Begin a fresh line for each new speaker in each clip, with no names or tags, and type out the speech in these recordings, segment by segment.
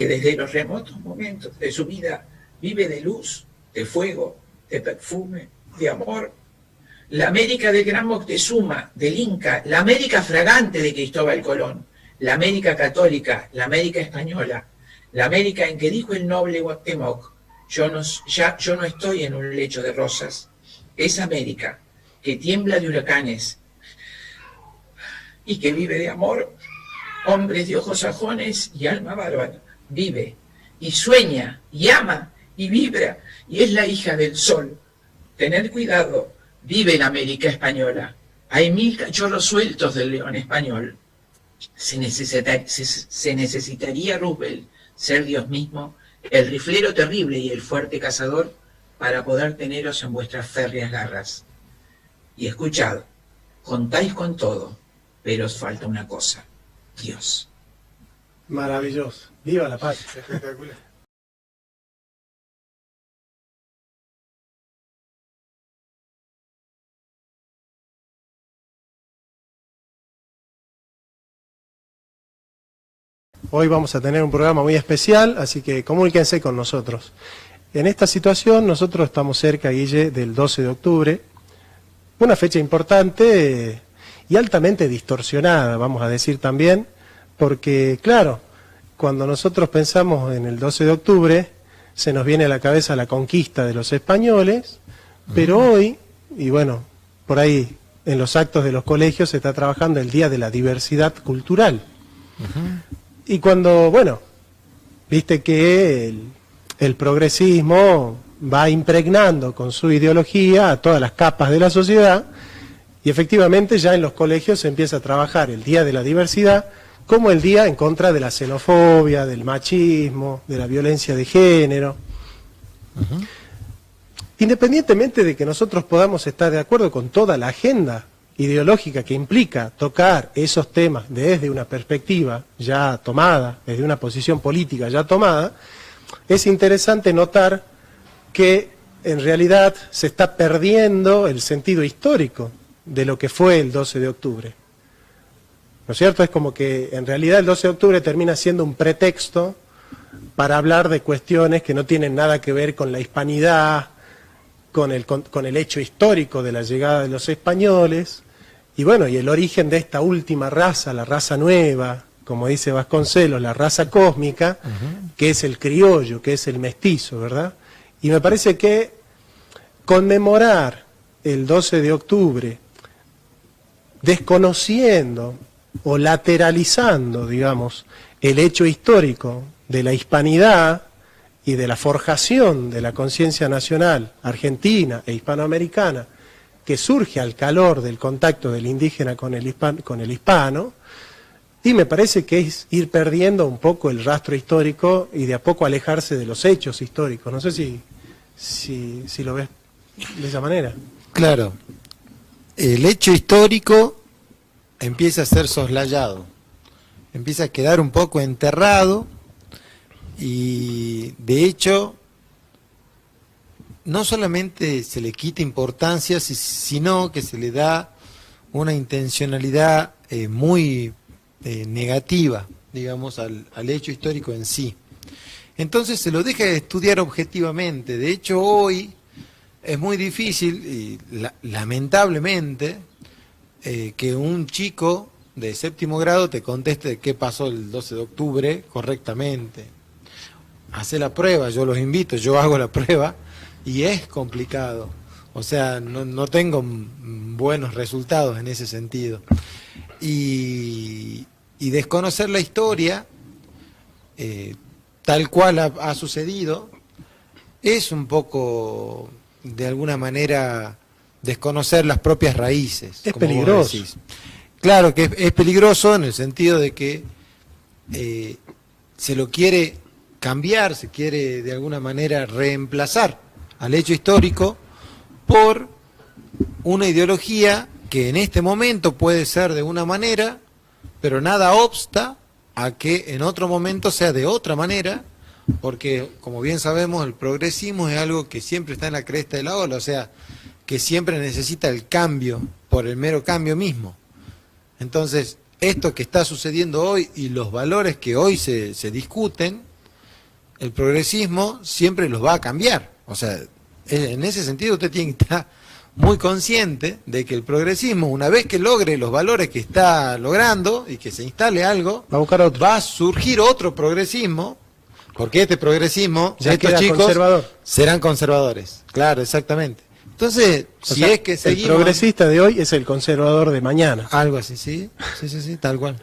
que desde los remotos momentos de su vida vive de luz, de fuego, de perfume, de amor. La América del Gran Moctezuma, del Inca, la América fragante de Cristóbal Colón, la América católica, la América española, la América en que dijo el noble Cuauhtémoc, yo no estoy en un lecho de rosas. Esa América que tiembla de huracanes y que vive de amor, hombres de ojos sajones y alma bárbara, vive y sueña y ama y vibra y es la hija del sol. Tened cuidado, vive la América española. Hay 1000 cachorros sueltos del león español. Se necesitaría Roosevelt ser Dios mismo, el riflero terrible y el fuerte cazador, para poder teneros en vuestras férreas garras. Y escuchad, contáis con todo, pero os falta una cosa: Dios.
Maravilloso. Viva la patria.
Espectacular.
Hoy vamos a tener un programa muy especial, así que comuníquense con nosotros. En esta situación nosotros estamos cerca, Guille, del 12 de octubre, una fecha importante y altamente distorsionada, vamos a decir también, porque claro, cuando nosotros pensamos en el 12 de octubre, se nos viene a la cabeza la conquista de los españoles, pero hoy, y bueno, por ahí en los actos de los colegios se está trabajando el Día de la Diversidad Cultural. Y cuando, bueno, viste que el progresismo va impregnando con su ideología a todas las capas de la sociedad, y efectivamente ya en los colegios se empieza a trabajar el Día de la Diversidad como el día en contra de la xenofobia, del machismo, de la violencia de género. Independientemente de que nosotros podamos estar de acuerdo con toda la agenda ideológica que implica tocar esos temas desde una perspectiva ya tomada, desde una posición política ya tomada, es interesante notar que en realidad se está perdiendo el sentido histórico de lo que fue el 12 de octubre. ¿No es cierto? Es como que en realidad el 12 de octubre termina siendo un pretexto para hablar de cuestiones que no tienen nada que ver con la hispanidad, con el hecho histórico de la llegada de los españoles, y bueno, y el origen de esta última raza, la raza nueva, como dice Vasconcelos, la raza cósmica, que es el criollo, que es el mestizo, ¿verdad? Y me parece que conmemorar el 12 de octubre, desconociendo o lateralizando, digamos, el hecho histórico de la hispanidad y de la forjación de la conciencia nacional argentina e hispanoamericana, que surge al calor del contacto del indígena con el hispano, y me parece que es ir perdiendo un poco el rastro histórico y de a poco alejarse de los hechos históricos. No sé si lo ves de esa manera.
Claro, el hecho histórico empieza a ser soslayado, empieza a quedar un poco enterrado, y de hecho no solamente se le quita importancia, sino que se le da una intencionalidad muy negativa, digamos, al hecho histórico en sí. Entonces se lo deja de estudiar objetivamente. De hecho, hoy es muy difícil, y lamentablemente, que un chico de 7º grado te conteste qué pasó el 12 de octubre correctamente. Hace la prueba, yo los invito, yo hago la prueba, y es complicado. O sea, no tengo buenos resultados en ese sentido. Y desconocer la historia, tal cual ha sucedido, es un poco, de alguna manera, desconocer las propias raíces.
Es peligroso.
Claro que es peligroso en el sentido de que se lo quiere cambiar, se quiere de alguna manera reemplazar al hecho histórico por una ideología que en este momento puede ser de una manera, pero nada obsta a que en otro momento sea de otra manera, porque como bien sabemos el progresismo es algo que siempre está en la cresta de la ola, o sea, que siempre necesita el cambio por el mero cambio mismo. Entonces, esto que está sucediendo hoy y los valores que hoy se discuten, el progresismo siempre los va a cambiar. O sea, en ese sentido usted tiene que estar muy consciente de que el progresismo, una vez que logre los valores que está logrando y que se instale algo,
va a buscar otro.
Va a surgir otro progresismo, porque este progresismo,
ya
estos chicos
conservador.
Serán conservadores. Claro, exactamente. Entonces,
o sea,
es que seguimos...
El progresista de hoy es el conservador de mañana.
Algo así, sí, tal cual.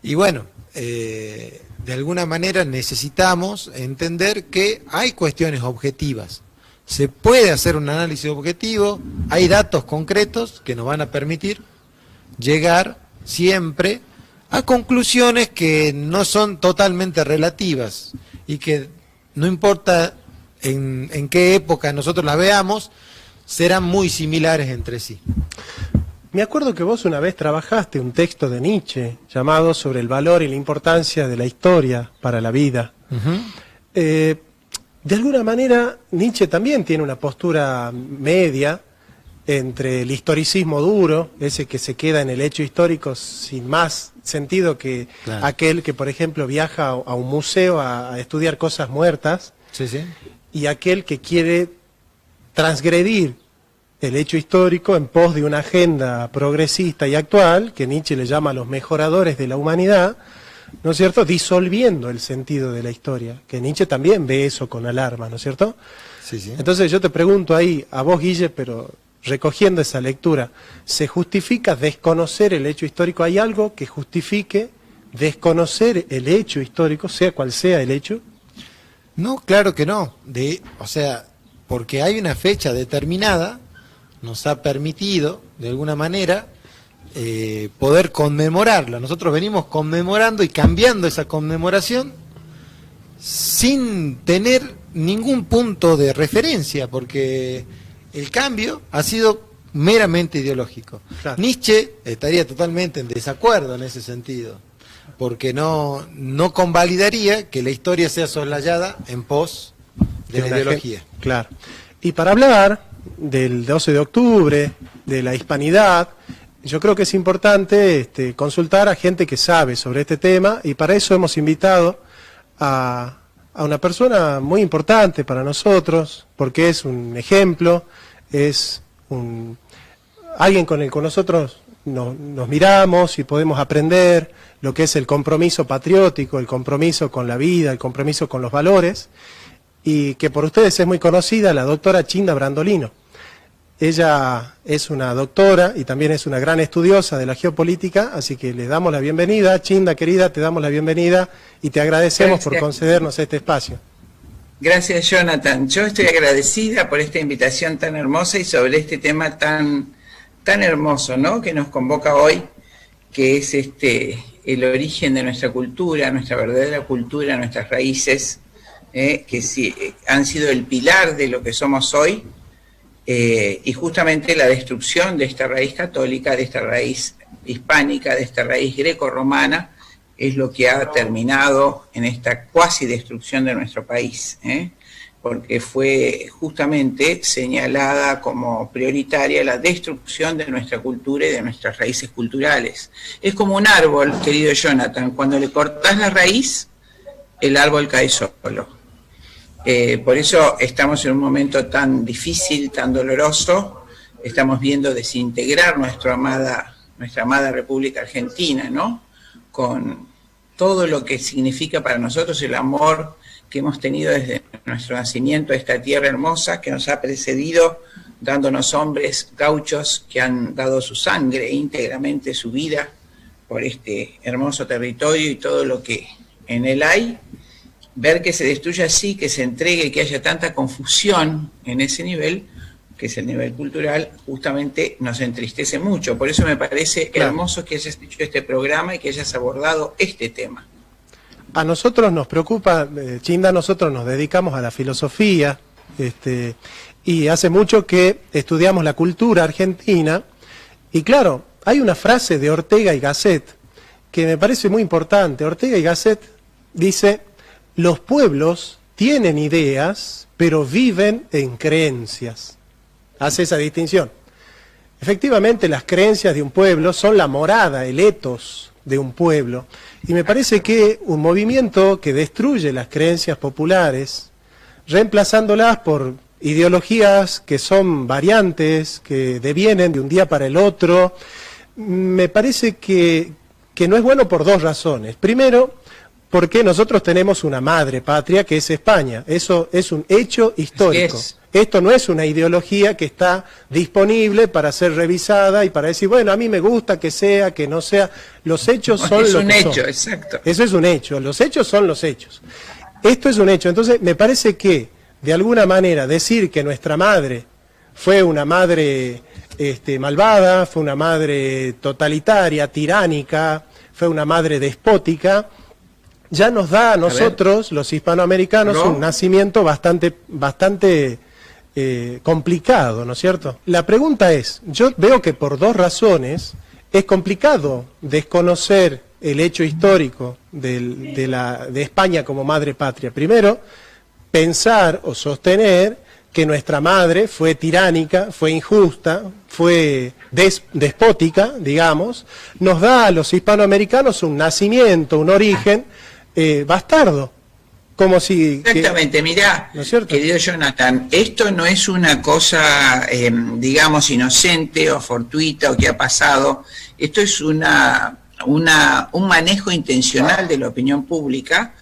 Y bueno, de alguna manera necesitamos entender que hay cuestiones objetivas. Se puede hacer un análisis objetivo, hay datos concretos que nos van a permitir llegar siempre a conclusiones que no son totalmente relativas y que no importa en qué época nosotros las veamos, serán muy similares entre sí.
Me acuerdo que vos una vez trabajaste un texto de Nietzsche llamado Sobre el valor y la importancia de la historia para la vida. De alguna manera, Nietzsche también tiene una postura media entre el historicismo duro, ese que se queda en el hecho histórico sin más sentido que claro. Aquel que, por ejemplo, viaja a un museo a estudiar cosas muertas,
sí.
Y aquel que quiere transgredir el hecho histórico en pos de una agenda progresista y actual, que Nietzsche le llama los mejoradores de la humanidad, ¿no es cierto?, disolviendo el sentido de la historia, que Nietzsche también ve eso con alarma, ¿no es cierto?
Sí.
Entonces yo te pregunto ahí, a vos, Guille, pero recogiendo esa lectura, ¿se justifica desconocer el hecho histórico? ¿Hay algo que justifique desconocer el hecho histórico, sea cual sea el hecho?
No, claro que no. O sea, porque hay una fecha determinada, nos ha permitido, de alguna manera, poder conmemorarla. Nosotros venimos conmemorando y cambiando esa conmemoración sin tener ningún punto de referencia, porque el cambio ha sido meramente ideológico. Claro. Nietzsche estaría totalmente en desacuerdo en ese sentido, porque no convalidaría que la historia sea soslayada en pos de la ideología.
Claro. Y para hablar del 12 de octubre, de la hispanidad, yo creo que es importante consultar a gente que sabe sobre este tema, y para eso hemos invitado a una persona muy importante para nosotros, porque es un ejemplo, es alguien con el que nosotros nos miramos y podemos aprender lo que es el compromiso patriótico, el compromiso con la vida, el compromiso con los valores, y que por ustedes es muy conocida, la doctora Chinda Brandolino. Ella es una doctora y también es una gran estudiosa de la geopolítica, así que le damos la bienvenida. Chinda, querida, te damos la bienvenida y te agradecemos por concedernos este espacio.
Gracias, Jonathan. Yo estoy agradecida por esta invitación tan hermosa y sobre este tema tan hermoso, ¿no?, que nos convoca hoy, que es el origen de nuestra cultura, nuestra verdadera cultura, nuestras raíces, que sí, han sido el pilar de lo que somos hoy. Y justamente la destrucción de esta raíz católica, de esta raíz hispánica, de esta raíz greco-romana, es lo que ha terminado en esta cuasi destrucción de nuestro país, porque fue justamente señalada como prioritaria la destrucción de nuestra cultura y de nuestras raíces culturales. Es como un árbol, querido Jonathan, cuando le cortás la raíz, el árbol cae solo. Por eso estamos en un momento tan difícil, tan doloroso. Estamos viendo desintegrar nuestra amada República Argentina, ¿no?, con todo lo que significa para nosotros el amor que hemos tenido desde nuestro nacimiento a esta tierra hermosa que nos ha precedido, dándonos hombres gauchos que han dado su sangre íntegramente, su vida, por este hermoso territorio y todo lo que en él hay. Ver que se destruya así, que se entregue, que haya tanta confusión en ese nivel, que es el nivel cultural, justamente nos entristece mucho. Por eso me parece hermoso que hayas hecho este programa y que hayas abordado este tema.
A nosotros nos preocupa, Chinda, nosotros nos dedicamos a la filosofía, y hace mucho que estudiamos la cultura argentina, y claro, hay una frase de Ortega y Gasset que me parece muy importante. Ortega y Gasset dice: los pueblos tienen ideas, pero viven en creencias. Hace esa distinción. Efectivamente, las creencias de un pueblo son la morada, el ethos de un pueblo. Y me parece que un movimiento que destruye las creencias populares, reemplazándolas por ideologías que son variantes, que devienen de un día para el otro, me parece que no es bueno por dos razones. Primero, porque nosotros tenemos una madre patria que es España. Eso es un hecho histórico. Esto no es una ideología que está disponible para ser revisada y para decir, bueno, a mí me gusta que sea, que no sea. Los hechos son lo que son. Es un hecho, exacto. Eso es un hecho. Los hechos son los hechos. Esto es un hecho. Entonces, me parece que, de alguna manera, decir que nuestra madre fue una madre malvada, fue una madre totalitaria, tiránica, fue una madre despótica, ya nos da a nosotros, los hispanoamericanos, un nacimiento bastante complicado, ¿no es cierto? La pregunta es, yo veo que por dos razones es complicado desconocer el hecho histórico de España como madre patria. Primero, pensar o sostener que nuestra madre fue tiránica, fue injusta, fue despótica, digamos, nos da a los hispanoamericanos un nacimiento, un origen bastardo, como si...
Exactamente, mirá,
¿no es cierto?
Querido Jonathan, esto no es una cosa, digamos, inocente o fortuita o que ha pasado, esto es un manejo intencional de la opinión pública,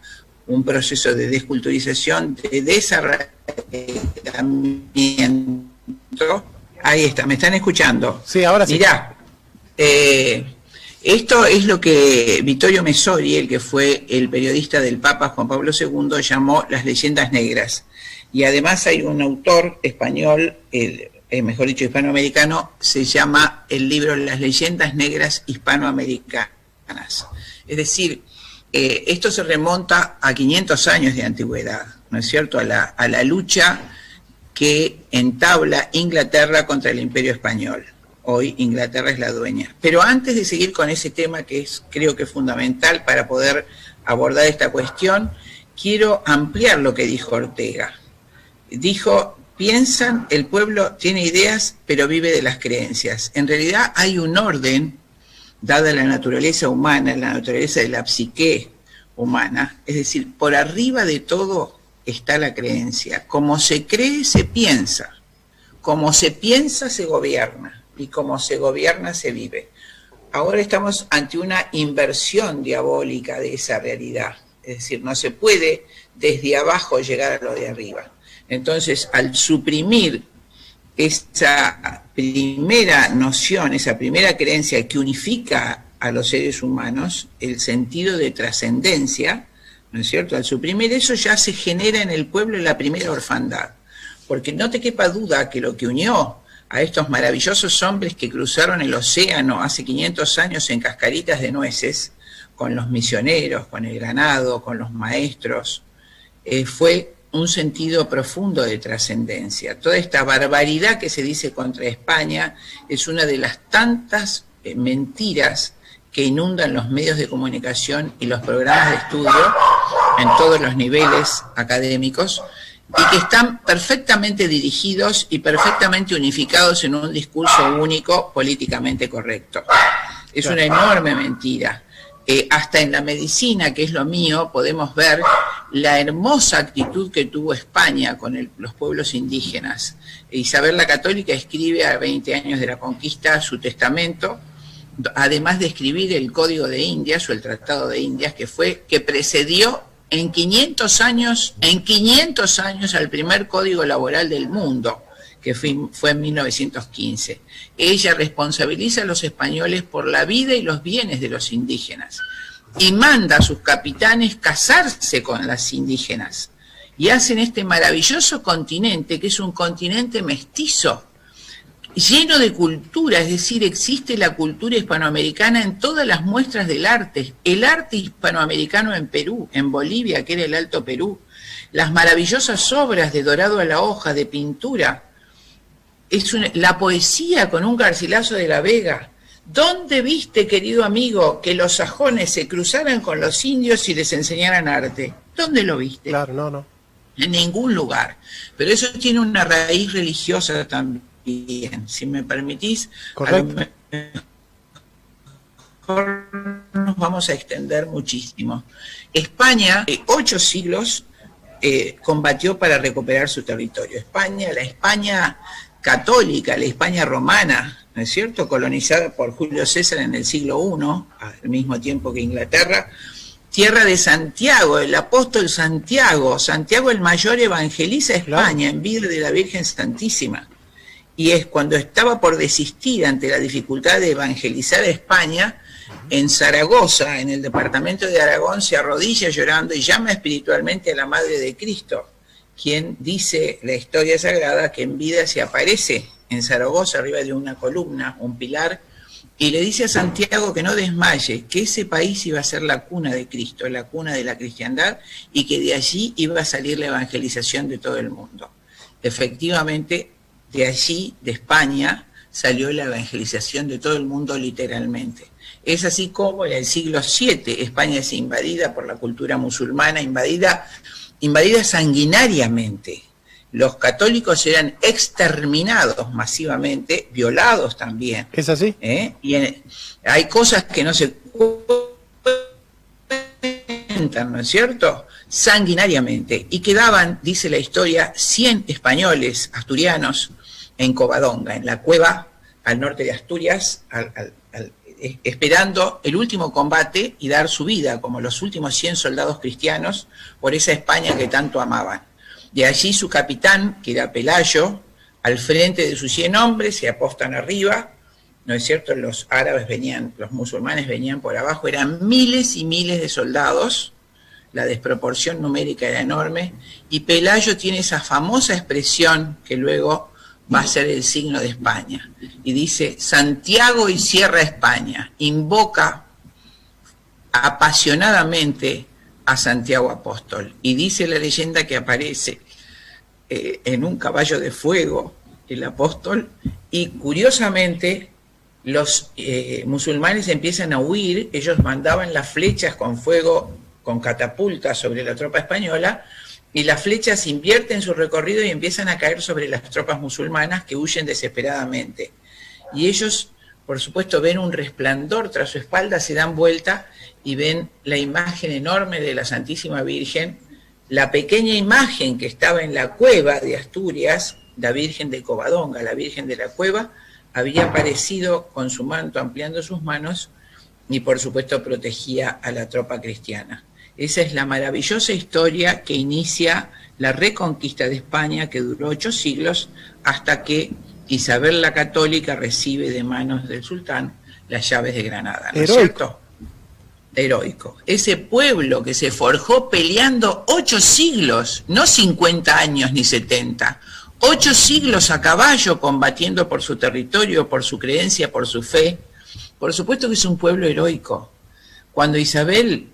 un proceso de desculturización, de desarraigamiento. Ahí está, ¿me están escuchando?
Sí, ahora sí.
Mirá, esto es lo que Vittorio Messori, el que fue el periodista del Papa Juan Pablo II, llamó las leyendas negras. Y además hay un autor español, mejor dicho hispanoamericano, se llama el libro Las leyendas negras hispanoamericanas. Es decir, esto se remonta a 500 años de antigüedad, ¿no es cierto?, a la lucha que entabla Inglaterra contra el Imperio Español. Hoy Inglaterra es la dueña. Pero antes de seguir con ese tema que creo que es fundamental para poder abordar esta cuestión, quiero ampliar lo que dijo Ortega. Dijo, piensan, el pueblo tiene ideas, pero vive de las creencias. En realidad hay un orden, dada la naturaleza humana, la naturaleza de la psique humana, es decir, por arriba de todo está la creencia. Como se cree, se piensa. Como se piensa, se gobierna. Y como se gobierna, se vive. Ahora estamos ante una inversión diabólica de esa realidad. Es decir, no se puede desde abajo llegar a lo de arriba. Entonces, al suprimir esa primera noción, esa primera creencia que unifica a los seres humanos, el sentido de trascendencia, ¿no es cierto? Al suprimir eso ya se genera en el pueblo la primera orfandad. Porque no te quepa duda que lo que unió a estos maravillosos hombres que cruzaron el océano hace 500 años en cascaritas de nueces, con los misioneros, con el ganado, con los maestros, fue un sentido profundo de trascendencia. Toda esta barbaridad que se dice contra España es una de las tantas mentiras que inundan los medios de comunicación y los programas de estudio en todos los niveles académicos, y que están perfectamente dirigidos y perfectamente unificados en un discurso único políticamente correcto. Es una enorme mentira. Hasta en la medicina, que es lo mío, podemos ver la hermosa actitud que tuvo España con los pueblos indígenas. Isabel la Católica escribe a 20 años de la conquista su testamento, además de escribir el Código de Indias o el Tratado de Indias, que precedió en 500 años al primer código laboral del mundo, que fue en 1915. Ella responsabiliza a los españoles por la vida y los bienes de los indígenas y manda a sus capitanes casarse con las indígenas y hacen este maravilloso continente, que es un continente mestizo, lleno de cultura, es decir, existe la cultura hispanoamericana en todas las muestras del arte, el arte hispanoamericano en Perú, en Bolivia, que era el Alto Perú, las maravillosas obras de Dorado a la Hoja, de pintura, la poesía con un Garcilaso de la Vega. ¿Dónde viste, querido amigo, que los sajones se cruzaran con los indios y les enseñaran arte? ¿Dónde lo viste?
Claro, no.
En ningún lugar. Pero eso tiene una raíz religiosa también. Si me permitís,
correcto.
nos vamos a extender muchísimo. España, 8 siglos, combatió para recuperar su territorio. España, la España católica, la España romana, ¿no es cierto?, colonizada por Julio César en el siglo I, al mismo tiempo que Inglaterra, tierra de Santiago, el apóstol Santiago, Santiago el Mayor evangeliza España en vida de la Virgen Santísima. Y es cuando estaba por desistir ante la dificultad de evangelizar a España, en Zaragoza, en el departamento de Aragón, se arrodilla llorando y llama espiritualmente a la Madre de Cristo, quien dice la historia sagrada que en vida se aparece en Zaragoza arriba de una columna, un pilar, y le dice a Santiago que no desmaye, que ese país iba a ser la cuna de Cristo, la cuna de la cristiandad, y que de allí iba a salir la evangelización de todo el mundo. Efectivamente, de allí, de España, salió la evangelización de todo el mundo literalmente. Es así como en el siglo VII España es invadida por la cultura musulmana, invadida sanguinariamente. Los católicos eran exterminados masivamente, violados también.
¿Es así?
Y hay cosas que no se cuentan, ¿no es cierto?, sanguinariamente. Y quedaban, dice la historia, 100 españoles asturianos en Covadonga, en la cueva al norte de Asturias, esperando el último combate y dar su vida, como los últimos 100 soldados cristianos, por esa España que tanto amaban. De allí su capitán, que era Pelayo, al frente de sus 100 hombres, se apostan arriba, ¿no es cierto? Los árabes venían, los musulmanes venían por abajo, eran miles y miles de soldados, la desproporción numérica era enorme, y Pelayo tiene esa famosa expresión que luego va a ser el signo de España, y dice: Santiago y cierra España, invoca apasionadamente a Santiago Apóstol, y dice la leyenda que aparece en un caballo de fuego el apóstol, y curiosamente los musulmanes empiezan a huir. Ellos mandaban las flechas con fuego, con catapultas sobre la tropa española, y las flechas invierten su recorrido y empiezan a caer sobre las tropas musulmanas, que huyen desesperadamente. Y ellos, por supuesto, ven un resplandor tras su espalda, se dan vuelta y ven la imagen enorme de la Santísima Virgen, la pequeña imagen que estaba en la cueva de Asturias, la Virgen de Covadonga, la Virgen de la Cueva, había aparecido con su manto ampliando sus manos y, por supuesto, protegía a la tropa cristiana. Esa es la maravillosa historia que inicia la reconquista de España, que duró 8 siglos, hasta que Isabel la Católica recibe de manos del sultán las llaves de Granada, ¿no es cierto? Heroico. Ese pueblo que se forjó peleando 8 siglos, no 50 años ni 70, 8 siglos a caballo combatiendo por su territorio, por su creencia, por su fe. Por supuesto que es un pueblo heroico. Cuando Isabel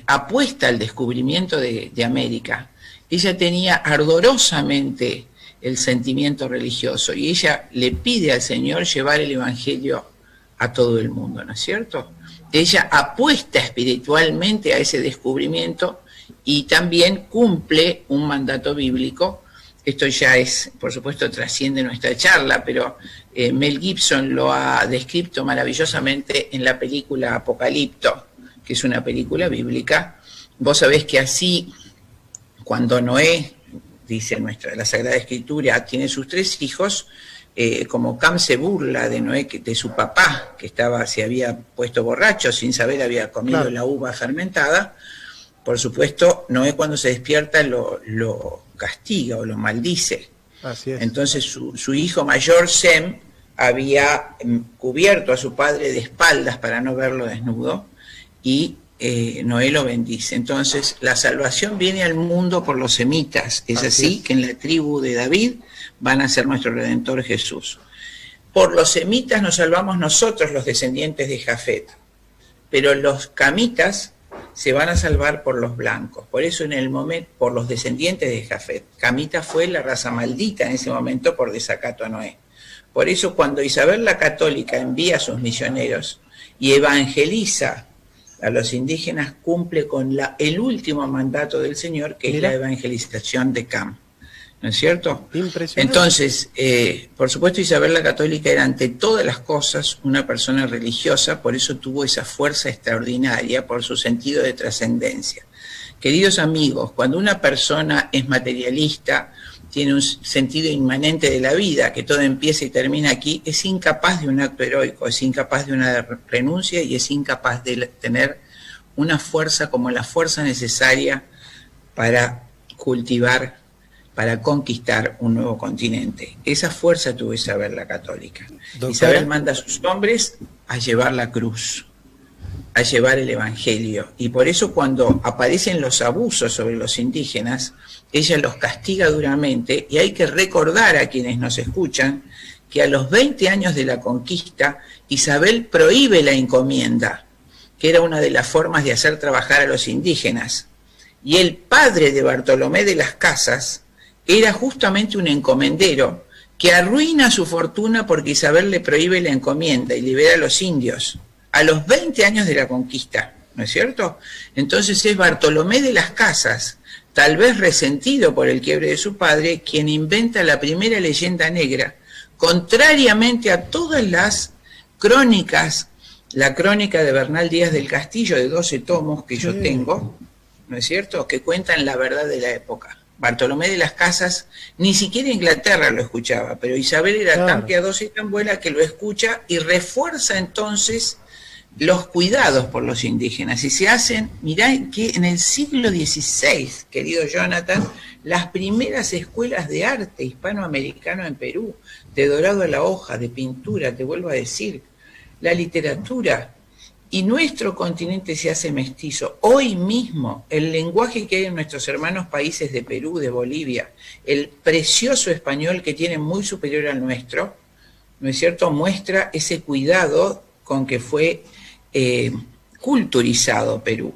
apuesta al descubrimiento de América, ella tenía ardorosamente el sentimiento religioso y ella le pide al Señor llevar el Evangelio a todo el mundo, ¿no es cierto? Ella apuesta espiritualmente a ese descubrimiento y también cumple un mandato bíblico. Esto ya es, por supuesto, trasciende nuestra charla, pero Mel Gibson lo ha descrito maravillosamente en la película Apocalipto, que es una película bíblica. Vos sabés que así, cuando Noé, dice la Sagrada Escritura, tiene sus 3 hijos, como Cam se burla de Noé, de su papá, que se había puesto borracho, sin saber había comido la uva fermentada. Por supuesto, Noé, cuando se despierta, lo castiga o lo maldice.
Así es.
Entonces su hijo mayor, Sem, había cubierto a su padre de espaldas para no verlo desnudo, y Noé lo bendice. Entonces la salvación viene al mundo por los semitas. Es así que en la tribu de David van a ser nuestro Redentor Jesús. Por los semitas nos salvamos nosotros, los descendientes de Jafet, pero los camitas se van a salvar por los blancos. Por eso por los descendientes de Jafet. Camita fue la raza maldita en ese momento por desacato a Noé. Por eso cuando Isabel la Católica envía a sus misioneros y evangeliza a los indígenas, cumple con el último mandato del Señor, que es la evangelización de Cam. ¿no es cierto?
Impresionante.
Entonces, por supuesto, Isabel la Católica era ante todas las cosas una persona religiosa, por eso tuvo esa fuerza extraordinaria, por su sentido de trascendencia. Queridos amigos, cuando una persona es materialista, tiene un sentido inmanente de la vida, que todo empieza y termina aquí, es incapaz de un acto heroico, es incapaz de una renuncia y es incapaz de tener una fuerza como la fuerza necesaria para cultivar, para conquistar un nuevo continente. Esa fuerza tuvo Isabel la Católica. Doctora. Isabel manda a sus hombres a llevar la cruz, a llevar el Evangelio, y por eso cuando aparecen los abusos sobre los indígenas, ella los castiga duramente, y hay que recordar a quienes nos escuchan que a los 20 años de la conquista, Isabel prohíbe la encomienda, que era una de las formas de hacer trabajar a los indígenas, y el padre de Bartolomé de las Casas era justamente un encomendero que arruina su fortuna porque Isabel le prohíbe la encomienda y libera a los indios a los 20 años de la conquista, ¿no es cierto? Entonces es Bartolomé de las Casas, tal vez resentido por el quiebre de su padre, quien inventa la primera leyenda negra, contrariamente a todas las crónicas, la crónica de Bernal Díaz del Castillo de 12 tomos que yo tengo, ¿no es cierto?, que cuentan la verdad de la época. Bartolomé de las Casas, ni siquiera Inglaterra lo escuchaba, pero Isabel era tan piadosa y tan buena que lo escucha y refuerza entonces los cuidados por los indígenas. Y se hacen, mirá que en el siglo XVI, querido Jonathan, las primeras escuelas de arte hispanoamericano en Perú, de dorado a la hoja, de pintura, te vuelvo a decir, la literatura, y nuestro continente se hace mestizo. Hoy mismo, el lenguaje que hay en nuestros hermanos países de Perú, de Bolivia, el precioso español que tiene muy superior al nuestro, ¿no es cierto?, muestra ese cuidado con que fue culturizado Perú.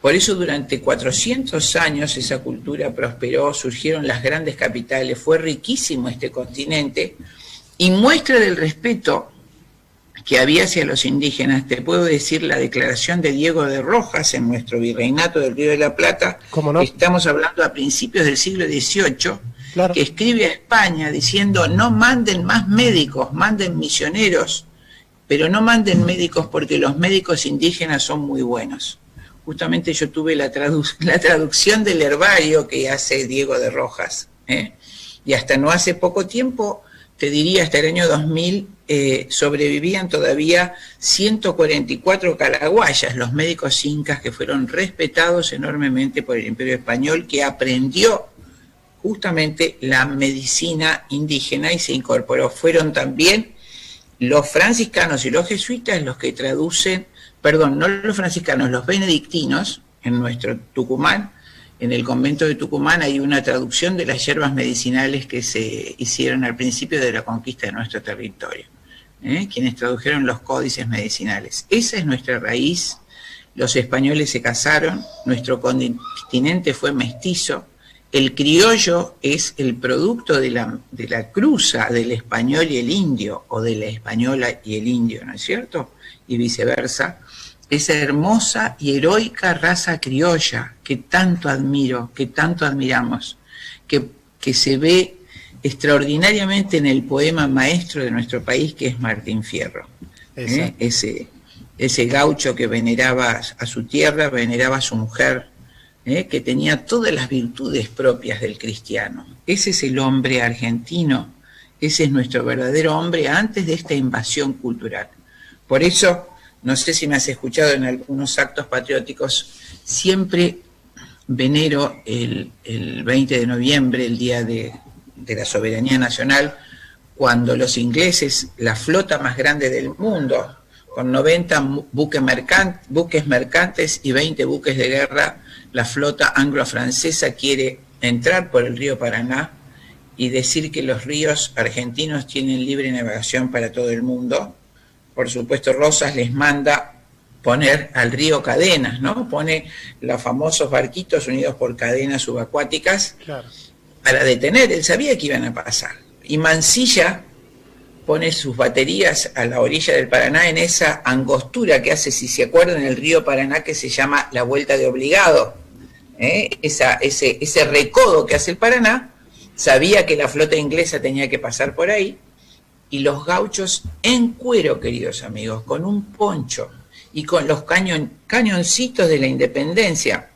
Por eso durante 400 años esa cultura prosperó, surgieron las grandes capitales, fue riquísimo este continente, y muestra del respeto que había hacia los indígenas, te puedo decir la declaración de Diego de Rojas en nuestro virreinato del Río de la Plata.
¿Cómo no?
Estamos hablando a principios del siglo XVIII,
claro,
que escribe a España diciendo: no manden más médicos, manden misioneros, pero no manden médicos porque los médicos indígenas son muy buenos. Justamente yo tuve la traducción del herbario que hace Diego de Rojas, y hasta no hace poco tiempo, te diría hasta el año 2000, sobrevivían todavía 144 calaguayas, los médicos incas que fueron respetados enormemente por el Imperio Español, que aprendió justamente la medicina indígena y se incorporó. Fueron también los franciscanos y los jesuitas los que traducen, perdón, no los franciscanos, los benedictinos, en nuestro Tucumán, en el convento de Tucumán hay una traducción de las hierbas medicinales que se hicieron al principio de la conquista de nuestro territorio, quienes tradujeron los códices medicinales. Esa es nuestra raíz. Los españoles se casaron, nuestro continente fue mestizo, el criollo es el producto de la cruza del español y el indio, o de la española y el indio, ¿no es cierto?, y viceversa. Esa hermosa y heroica raza criolla que tanto admiro, que tanto admiramos, que se ve extraordinariamente en el poema maestro de nuestro país, que es Martín Fierro. Ese gaucho que veneraba a su tierra, veneraba a su mujer, que tenía todas las virtudes propias del cristiano. Ese es el hombre argentino, ese es nuestro verdadero hombre antes de esta invasión cultural. Por eso, no sé si me has escuchado en algunos actos patrióticos, siempre venero el 20 de noviembre, el día de la soberanía nacional, cuando los ingleses, la flota más grande del mundo, con 90 buques mercantes y 20 buques de guerra, la flota anglo-francesa quiere entrar por el río Paraná y decir que los ríos argentinos tienen libre navegación para todo el mundo. Por supuesto, Rosas les manda poner al río cadenas, ¿no? Pone los famosos barquitos unidos por cadenas subacuáticas, claro, para detener. Él sabía que iban a pasar. Y Mansilla pone sus baterías a la orilla del Paraná en esa angostura que hace, si se acuerdan, el río Paraná, que se llama la Vuelta de Obligado. Ese recodo que hace el Paraná, sabía que la flota inglesa tenía que pasar por ahí, y los gauchos en cuero, queridos amigos, con un poncho y con los cañoncitos de la independencia.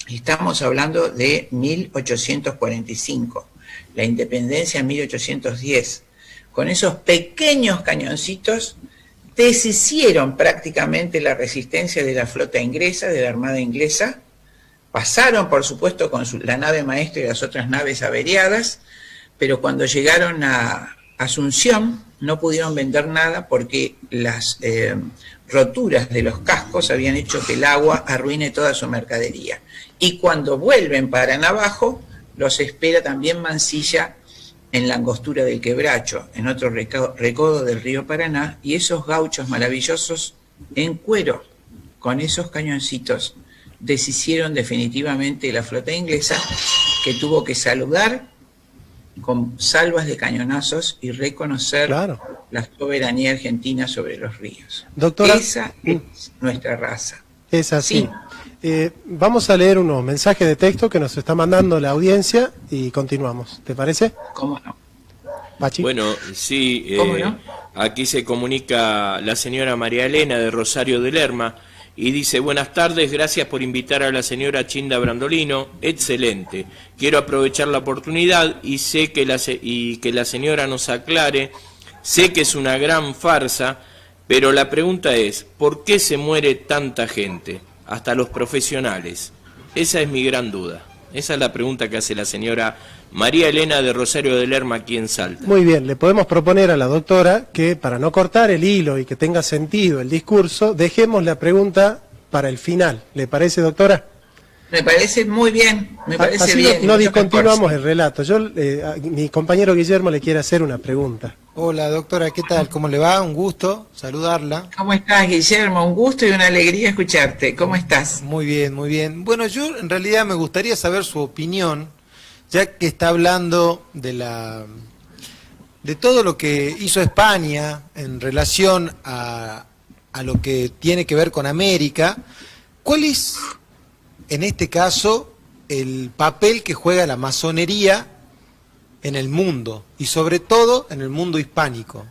Estamos hablando de 1845, la independencia en 1810. Con esos pequeños cañoncitos deshicieron prácticamente la resistencia de la flota inglesa, de la armada inglesa. Pasaron, por supuesto, con la nave maestra y las otras naves averiadas, pero cuando llegaron a Asunción no pudieron vender nada porque las roturas de los cascos habían hecho que el agua arruine toda su mercadería. Y cuando vuelven para Navajo, los espera también Mansilla en la angostura del Quebracho, en otro recodo del río Paraná, y esos gauchos maravillosos en cuero, con esos cañoncitos, deshicieron definitivamente la flota inglesa, que tuvo que saludar con salvas de cañonazos y reconocer la soberanía argentina sobre los ríos.
Doctora,
esa es nuestra raza.
Es así.
Sí.
Vamos a leer unos mensajes de texto que nos está mandando la audiencia y continuamos. ¿Te parece?
¿Cómo no?
Pachi.
Bueno, sí,
¿Cómo no?
Aquí se comunica la señora María Elena de Rosario de Lerma y dice: buenas tardes, gracias por invitar a la señora Chinda Brandolino, excelente. Quiero aprovechar la oportunidad y que la señora nos aclare. Sé que es una gran farsa, pero la pregunta es, ¿por qué se muere tanta gente? Hasta los profesionales. Esa es mi gran duda. Esa es la pregunta que hace la señora María Elena de Rosario de Lerma aquí en Salta.
Muy bien, le podemos proponer a la doctora que, para no cortar el hilo y que tenga sentido el discurso, dejemos la pregunta para el final. ¿Le parece, doctora?
Me parece muy bien, me parece
así
bien.
no discontinuamos el relato. Mi compañero Guillermo le quiere hacer una pregunta.
Hola, doctora, ¿qué tal? ¿Cómo le va? Un gusto saludarla.
¿Cómo estás, Guillermo? Un gusto y una alegría escucharte. ¿Cómo estás?
Muy bien, muy bien. Bueno, yo en realidad me gustaría saber su opinión, ya que está hablando de todo lo que hizo España en relación a lo que tiene que ver con América. ¿Cuál es, en este caso, el papel que juega la masonería en el mundo, y sobre todo en el mundo hispánico?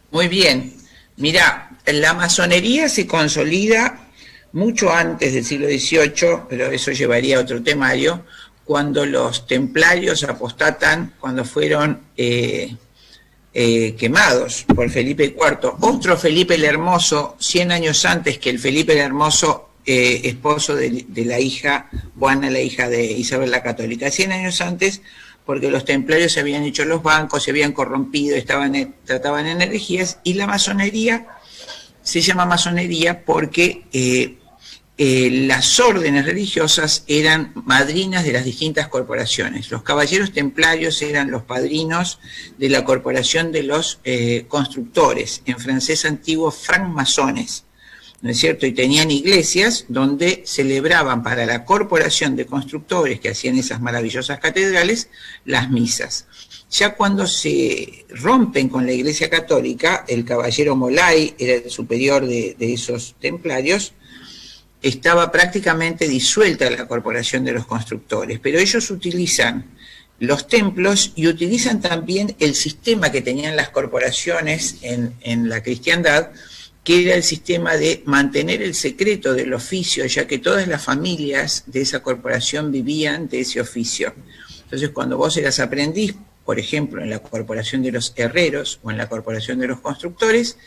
Muy bien. Mirá, la masonería se consolida mucho antes del siglo XVIII, pero eso llevaría a otro temario, cuando los templarios apostatan, cuando fueron quemados por Felipe IV. Otro Felipe el Hermoso, 100 años antes que el Felipe el Hermoso, esposo de la hija Juana, la hija de Isabel la Católica, 100 años antes, porque los templarios se habían hecho los bancos, se habían corrompido, trataban en herejías, y la masonería se llama masonería porque las órdenes religiosas eran madrinas de las distintas corporaciones. Los caballeros templarios eran los padrinos de la corporación de los constructores, en francés antiguo francmasones, ¿no es cierto? Y tenían iglesias donde celebraban para la corporación de constructores que hacían esas maravillosas catedrales las misas. Ya cuando se rompen con la Iglesia Católica, el caballero Molay era el superior de esos templarios, estaba prácticamente disuelta la corporación de los constructores, pero ellos utilizan los templos y utilizan también el sistema que tenían las corporaciones en la cristiandad, que era el sistema de mantener el secreto del oficio, ya que todas las familias de esa corporación vivían de ese oficio. Entonces, cuando vos eras aprendiz, por ejemplo, en la corporación de los herreros o en la corporación de los constructores,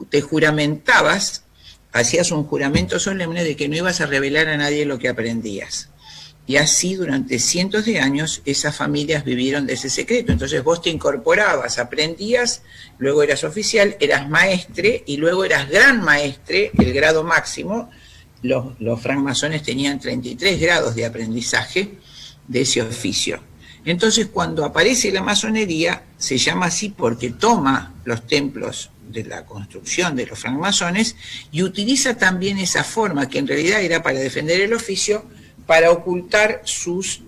te juramentabas, hacías un juramento solemne de que no ibas a revelar a nadie lo que aprendías. Y así durante cientos de años esas familias vivieron de ese secreto. Entonces vos te incorporabas, aprendías, luego eras oficial, eras maestre y luego eras gran maestre, el grado máximo. Los francmasones tenían 33 grados de aprendizaje de ese oficio. Entonces cuando aparece la masonería, se llama así porque toma los templos de la construcción de los francmasones y utiliza también esa forma que en realidad era para defender el oficio, para ocultar sus,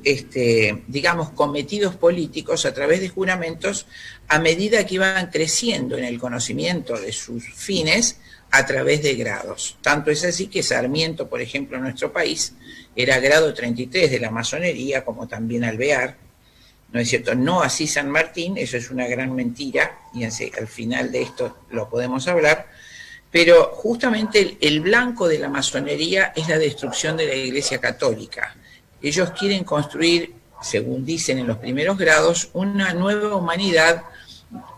digamos, cometidos políticos a través de juramentos. A medida que iban creciendo en el conocimiento de sus fines, a través de grados. Tanto es así que Sarmiento, por ejemplo, en nuestro país, era grado 33 de la masonería, como también Alvear, ¿no es cierto? No así San Martín, eso es una gran mentira, y al final de esto lo podemos hablar, pero justamente el blanco de la masonería es la destrucción de la Iglesia Católica. Ellos quieren construir, según dicen en los primeros grados, una nueva humanidad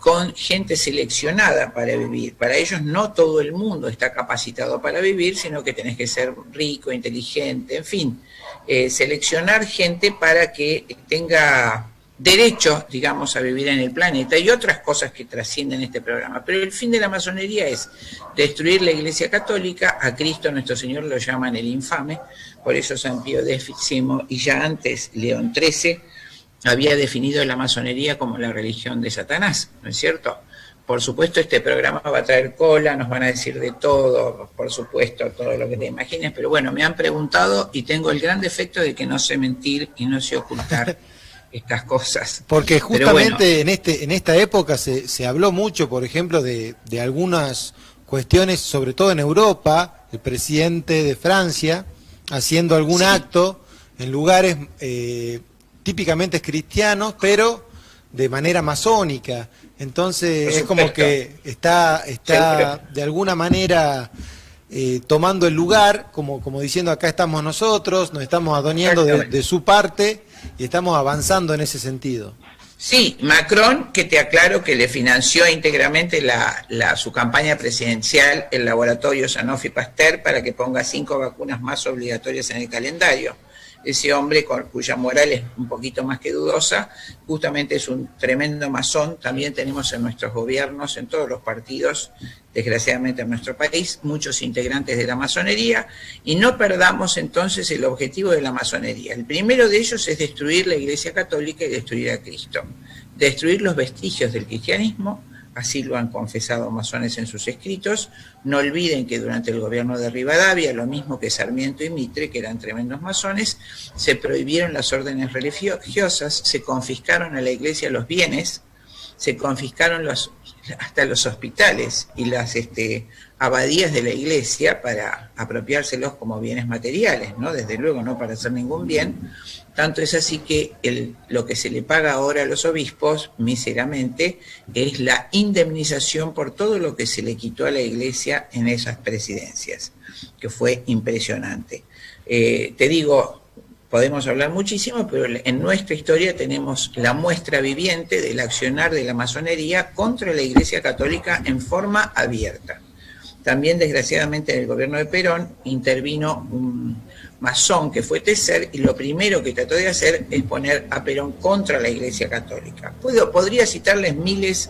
con gente seleccionada para vivir. Para ellos no todo el mundo está capacitado para vivir, sino que tenés que ser rico, inteligente, en fin, seleccionar gente para que tenga derecho, digamos, a vivir en el planeta y otras cosas que trascienden este programa. Pero el fin de la masonería es destruir la Iglesia Católica. A Cristo nuestro Señor lo llaman el infame, por eso San Pío X y ya antes León XIII había definido la masonería como la religión de Satanás, ¿no es cierto? Por supuesto, este programa va a traer cola, nos van a decir de todo, por supuesto, todo lo que te imagines, pero bueno, me han preguntado y tengo el gran defecto de que no sé mentir y no sé ocultar estas cosas.
Porque justamente
bueno,
en esta época se habló mucho, por ejemplo, de algunas cuestiones, sobre todo en Europa, el presidente de Francia haciendo algún
sí,
acto en lugares típicamente cristianos, pero de manera masónica. Entonces es como que está de alguna manera tomando el lugar, como diciendo acá estamos nosotros, nos estamos adueñando de su parte y estamos avanzando en ese sentido.
Sí, Macron, que te aclaro que le financió íntegramente su campaña presidencial el laboratorio Sanofi Pasteur para que ponga 5 vacunas más obligatorias en el calendario. Ese hombre, cuya moral es un poquito más que dudosa, justamente es un tremendo masón. También tenemos en nuestros gobiernos, en todos los partidos, desgraciadamente en nuestro país, muchos integrantes de la masonería, y no perdamos entonces el objetivo de la masonería. El primero de ellos es destruir la Iglesia Católica y destruir a Cristo. Destruir los vestigios del cristianismo, así lo han confesado masones en sus escritos. No olviden que durante el gobierno de Rivadavia, lo mismo que Sarmiento y Mitre, que eran tremendos masones, se prohibieron las órdenes religiosas, se confiscaron a la iglesia los bienes, se confiscaron hasta los hospitales y las abadías de la iglesia para apropiárselos como bienes materiales, ¿no? Desde luego no para hacer ningún bien. Tanto es así que lo que se le paga ahora a los obispos, míseramente, es la indemnización por todo lo que se le quitó a la iglesia en esas presidencias, que fue impresionante. Te digo, podemos hablar muchísimo, pero en nuestra historia tenemos la muestra viviente del accionar de la masonería contra la Iglesia Católica en forma abierta. También, desgraciadamente, en el gobierno de Perón intervino un masón que fue Tesser, y lo primero que trató de hacer es poner a Perón contra la Iglesia Católica. Podría citarles miles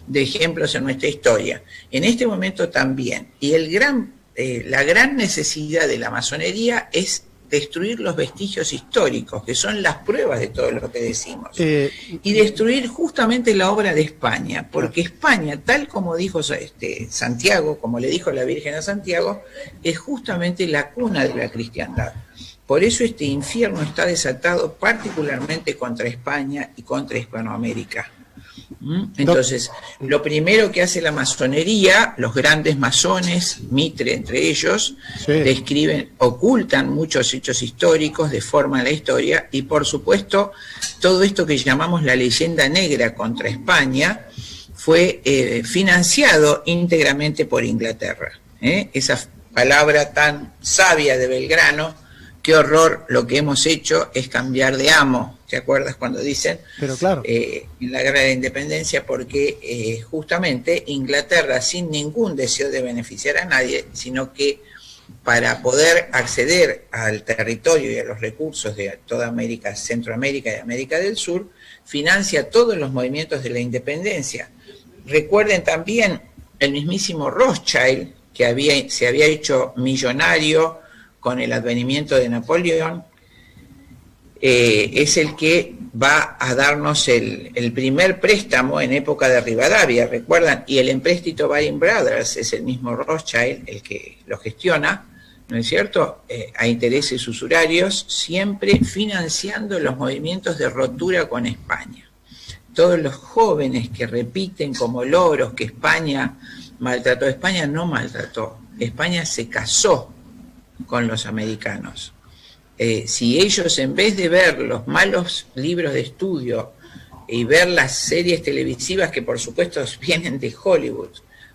de ejemplos en nuestra historia. En este momento también. Y la gran necesidad de la masonería es destruir los vestigios históricos, que son las pruebas de todo lo que decimos, y destruir justamente la obra de España, porque España, tal como dijo Santiago, como le dijo la Virgen a Santiago, es justamente la cuna de la cristiandad. Por eso este infierno está desatado particularmente contra España y contra Hispanoamérica. Entonces, lo primero que hace la masonería, los grandes masones, Mitre entre ellos, sí, describen, ocultan muchos hechos históricos, deforman la historia, y por supuesto, todo esto que llamamos la leyenda negra contra España fue financiado íntegramente por Inglaterra. Esa palabra tan sabia de Belgrano, qué horror, lo que hemos hecho es cambiar de amo. ¿Te acuerdas cuando dicen?
Pero claro.
En la guerra de la independencia, porque justamente Inglaterra, sin ningún deseo de beneficiar a nadie, sino que para poder acceder al territorio y a los recursos de toda América, Centroamérica y América del Sur, financia todos los movimientos de la independencia. Recuerden también el mismísimo Rothschild, que se había hecho millonario con el advenimiento de Napoleón, es el que va a darnos el primer préstamo en época de Rivadavia, ¿recuerdan? Y el empréstito Baring Brothers es el mismo Rothschild el que lo gestiona, ¿no es cierto? A intereses usurarios, siempre financiando los movimientos de rotura con España. Todos los jóvenes que repiten como loros que España maltrató. España no maltrató. España se casó con los americanos. Si ellos, en vez de ver los malos libros de estudio y ver las series televisivas que por supuesto vienen de Hollywood,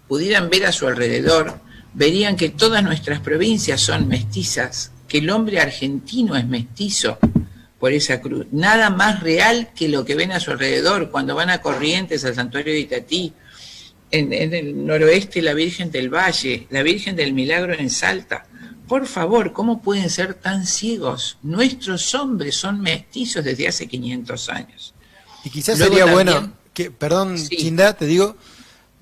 pudieran ver a su alrededor, verían que todas nuestras provincias son mestizas, que el hombre argentino es mestizo por esa cruz. Nada más real que lo que ven a su alrededor cuando van a Corrientes, al santuario de Itatí, en el noroeste la Virgen del Valle, la Virgen del Milagro en Salta. Por favor, ¿cómo pueden ser tan ciegos? Nuestros hombres son mestizos desde hace 500 años.
Y quizás
Luego
sería
también,
bueno, perdón,
sí.
Chinda, te digo,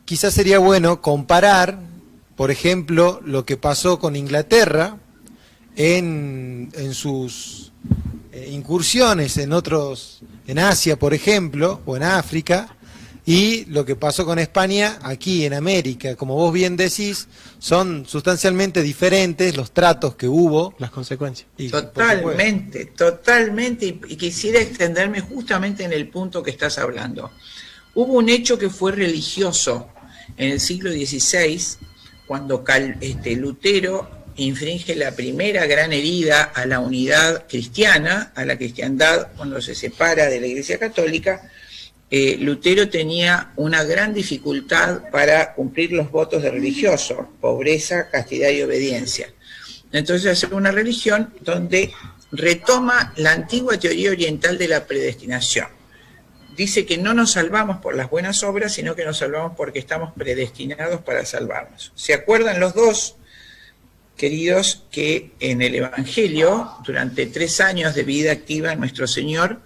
quizás sería bueno comparar, por ejemplo, lo que pasó con Inglaterra en sus incursiones en Asia, por ejemplo, o en África, y lo que pasó con España aquí en América. Como vos bien decís, son sustancialmente diferentes los tratos que hubo.
Las consecuencias.
Totalmente, y quisiera extenderme justamente en el punto que estás hablando. Hubo un hecho que fue religioso en el siglo XVI, cuando Lutero infringe la primera gran herida a la unidad cristiana, a la cristiandad cuando se separa de la Iglesia Católica. Lutero tenía una gran dificultad para cumplir los votos de religioso: pobreza, castidad y obediencia. Entonces hace una religión donde retoma la antigua teoría oriental de la predestinación. Dice que no nos salvamos por las buenas obras, sino que nos salvamos porque estamos predestinados para salvarnos. ¿Se acuerdan los dos, queridos, que en el Evangelio, durante 3 años de vida activa, nuestro Señor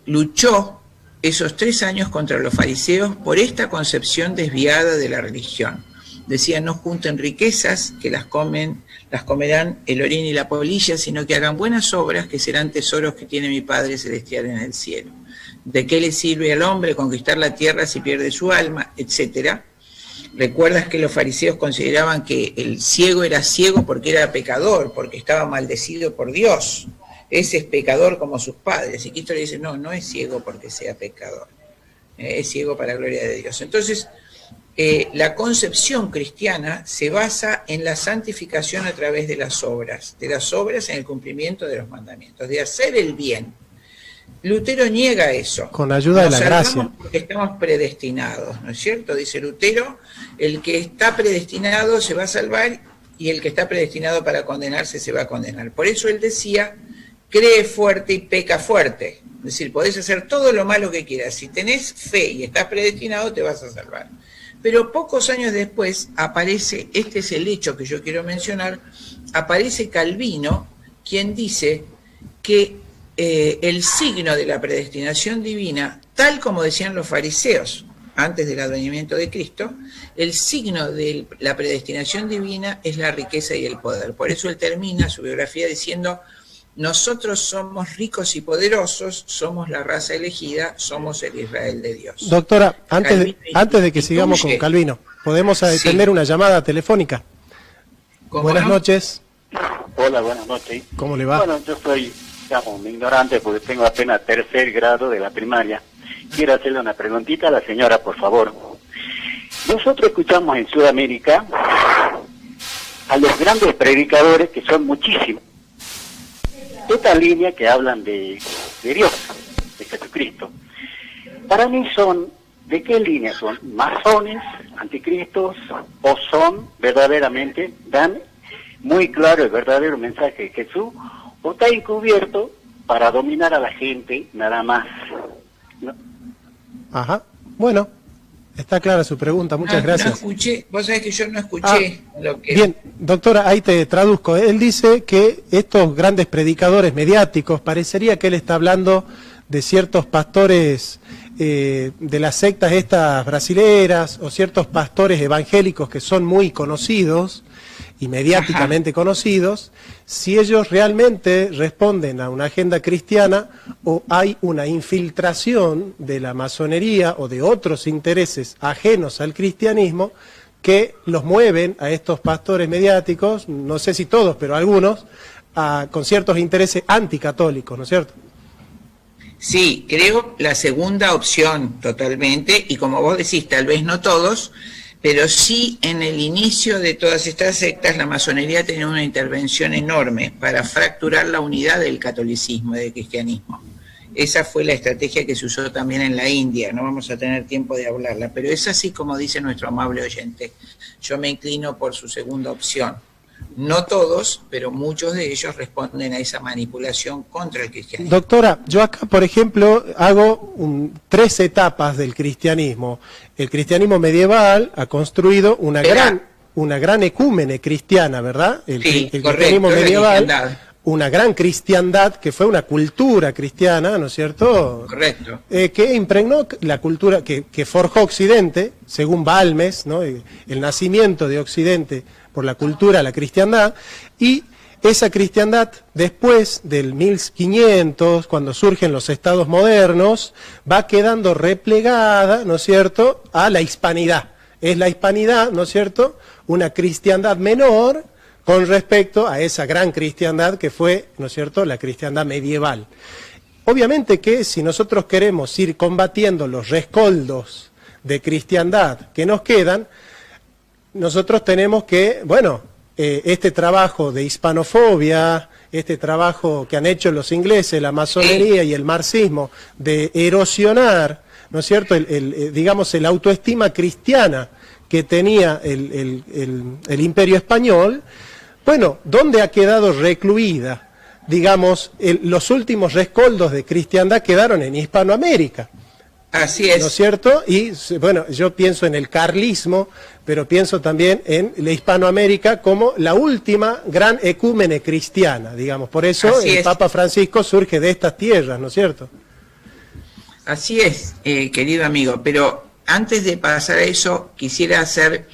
luchó esos 3 años contra los fariseos por esta concepción desviada de la religión? Decían: no junten riquezas, que las comerán el orín y la polilla, sino que hagan buenas obras, que serán tesoros que tiene mi Padre Celestial en el cielo. ¿De qué le sirve al hombre conquistar la tierra si pierde su alma? Etcétera. ¿Recuerdas que los fariseos consideraban que el ciego era ciego porque era pecador, porque estaba maldecido por Dios? Ese es pecador como sus padres. Y Cristo le dice: no, no es ciego porque sea pecador, es ciego para la gloria de Dios. Entonces, la concepción cristiana se basa en la santificación a través de las obras en el cumplimiento de los mandamientos, de hacer el bien. Lutero niega eso.
Con ayuda de la gracia.
Porque estamos predestinados, ¿no es cierto? Dice Lutero: el que está predestinado se va a salvar, y el que está predestinado para condenarse se va a condenar. Por eso él decía: cree fuerte y peca fuerte. Es decir, podés hacer todo lo malo que quieras. Si tenés fe y estás predestinado, te vas a salvar. Pero pocos años después aparece, este es el hecho que yo quiero mencionar, aparece Calvino, quien dice que el signo de la predestinación divina, tal como decían los fariseos antes del advenimiento de Cristo, el signo de la predestinación divina es la riqueza y el poder. Por eso él termina su biografía diciendo: nosotros somos ricos y poderosos, somos la raza elegida, somos el Israel de Dios.
Doctora, antes de que sigamos con Calvino, ¿podemos atender una llamada telefónica? Buenas noches.
Hola, buenas noches.
¿Cómo le va?
Bueno, yo soy, digamos, un ignorante porque tengo apenas 3er grado de la primaria. Quiero hacerle una preguntita a la señora, por favor. Nosotros escuchamos en Sudamérica a los grandes predicadores, que son muchísimos, esta línea que hablan de Dios, de Jesucristo. Para mí ¿de qué línea son? ¿Masones, anticristos, o son verdaderamente, dan muy claro el verdadero mensaje de Jesús, o está encubierto para dominar a la gente nada más? ¿No?
Ajá, bueno, está clara su pregunta, muchas gracias.
No escuché, vos sabés que yo no escuché lo que...
Bien, doctora, ahí te traduzco. Él dice que estos grandes predicadores mediáticos, parecería que él está hablando de ciertos pastores de las sectas estas brasileras, o ciertos pastores evangélicos que son muy conocidos y mediáticamente conocidos, si ellos realmente responden a una agenda cristiana o hay una infiltración de la masonería o de otros intereses ajenos al cristianismo que los mueven a estos pastores mediáticos, no sé si todos, pero algunos, con ciertos intereses anticatólicos, ¿no es cierto?
Sí, creo la segunda opción totalmente, y como vos decís, tal vez no todos, Pero sí, en el inicio de todas estas sectas, la masonería tenía una intervención enorme para fracturar la unidad del catolicismo y del cristianismo. Esa fue la estrategia que se usó también en la India, no vamos a tener tiempo de hablarla, pero es así como dice nuestro amable oyente. Yo me inclino por su segunda opción. No todos, pero muchos de ellos responden a esa manipulación contra el cristianismo.
Doctora, yo acá, por ejemplo, hago 3 etapas del cristianismo. El cristianismo medieval ha construido una gran ecúmene cristiana, ¿verdad? El cristianismo medieval, una gran cristiandad, que fue una cultura cristiana, ¿no es cierto?
Correcto.
Que impregnó la cultura, que forjó Occidente, según Balmes, ¿no? El nacimiento de Occidente por la cultura, la cristiandad, y esa cristiandad, después del 1500, cuando surgen los estados modernos, va quedando replegada, ¿no es cierto?, a la hispanidad. Es la hispanidad, ¿no es cierto?, una cristiandad menor con respecto a esa gran cristiandad que fue, ¿no es cierto?, la cristiandad medieval. Obviamente que si nosotros queremos ir combatiendo los rescoldos de cristiandad que nos quedan, nosotros tenemos que, bueno, este trabajo de hispanofobia, este trabajo que han hecho los ingleses, la masonería y el marxismo, de erosionar, ¿no es cierto?, digamos, el autoestima cristiana que tenía el Imperio Español. Bueno, ¿dónde ha quedado recluida? Digamos, los últimos rescoldos de cristiandad quedaron en Hispanoamérica.
Así es.
¿No es cierto? Y bueno, yo pienso en el carlismo, pero pienso también en la Hispanoamérica como la última gran ecúmene cristiana, digamos. Por eso el Papa Francisco surge de estas tierras, ¿no es cierto?
Así es, querido amigo, pero antes de pasar a eso, quisiera hacer,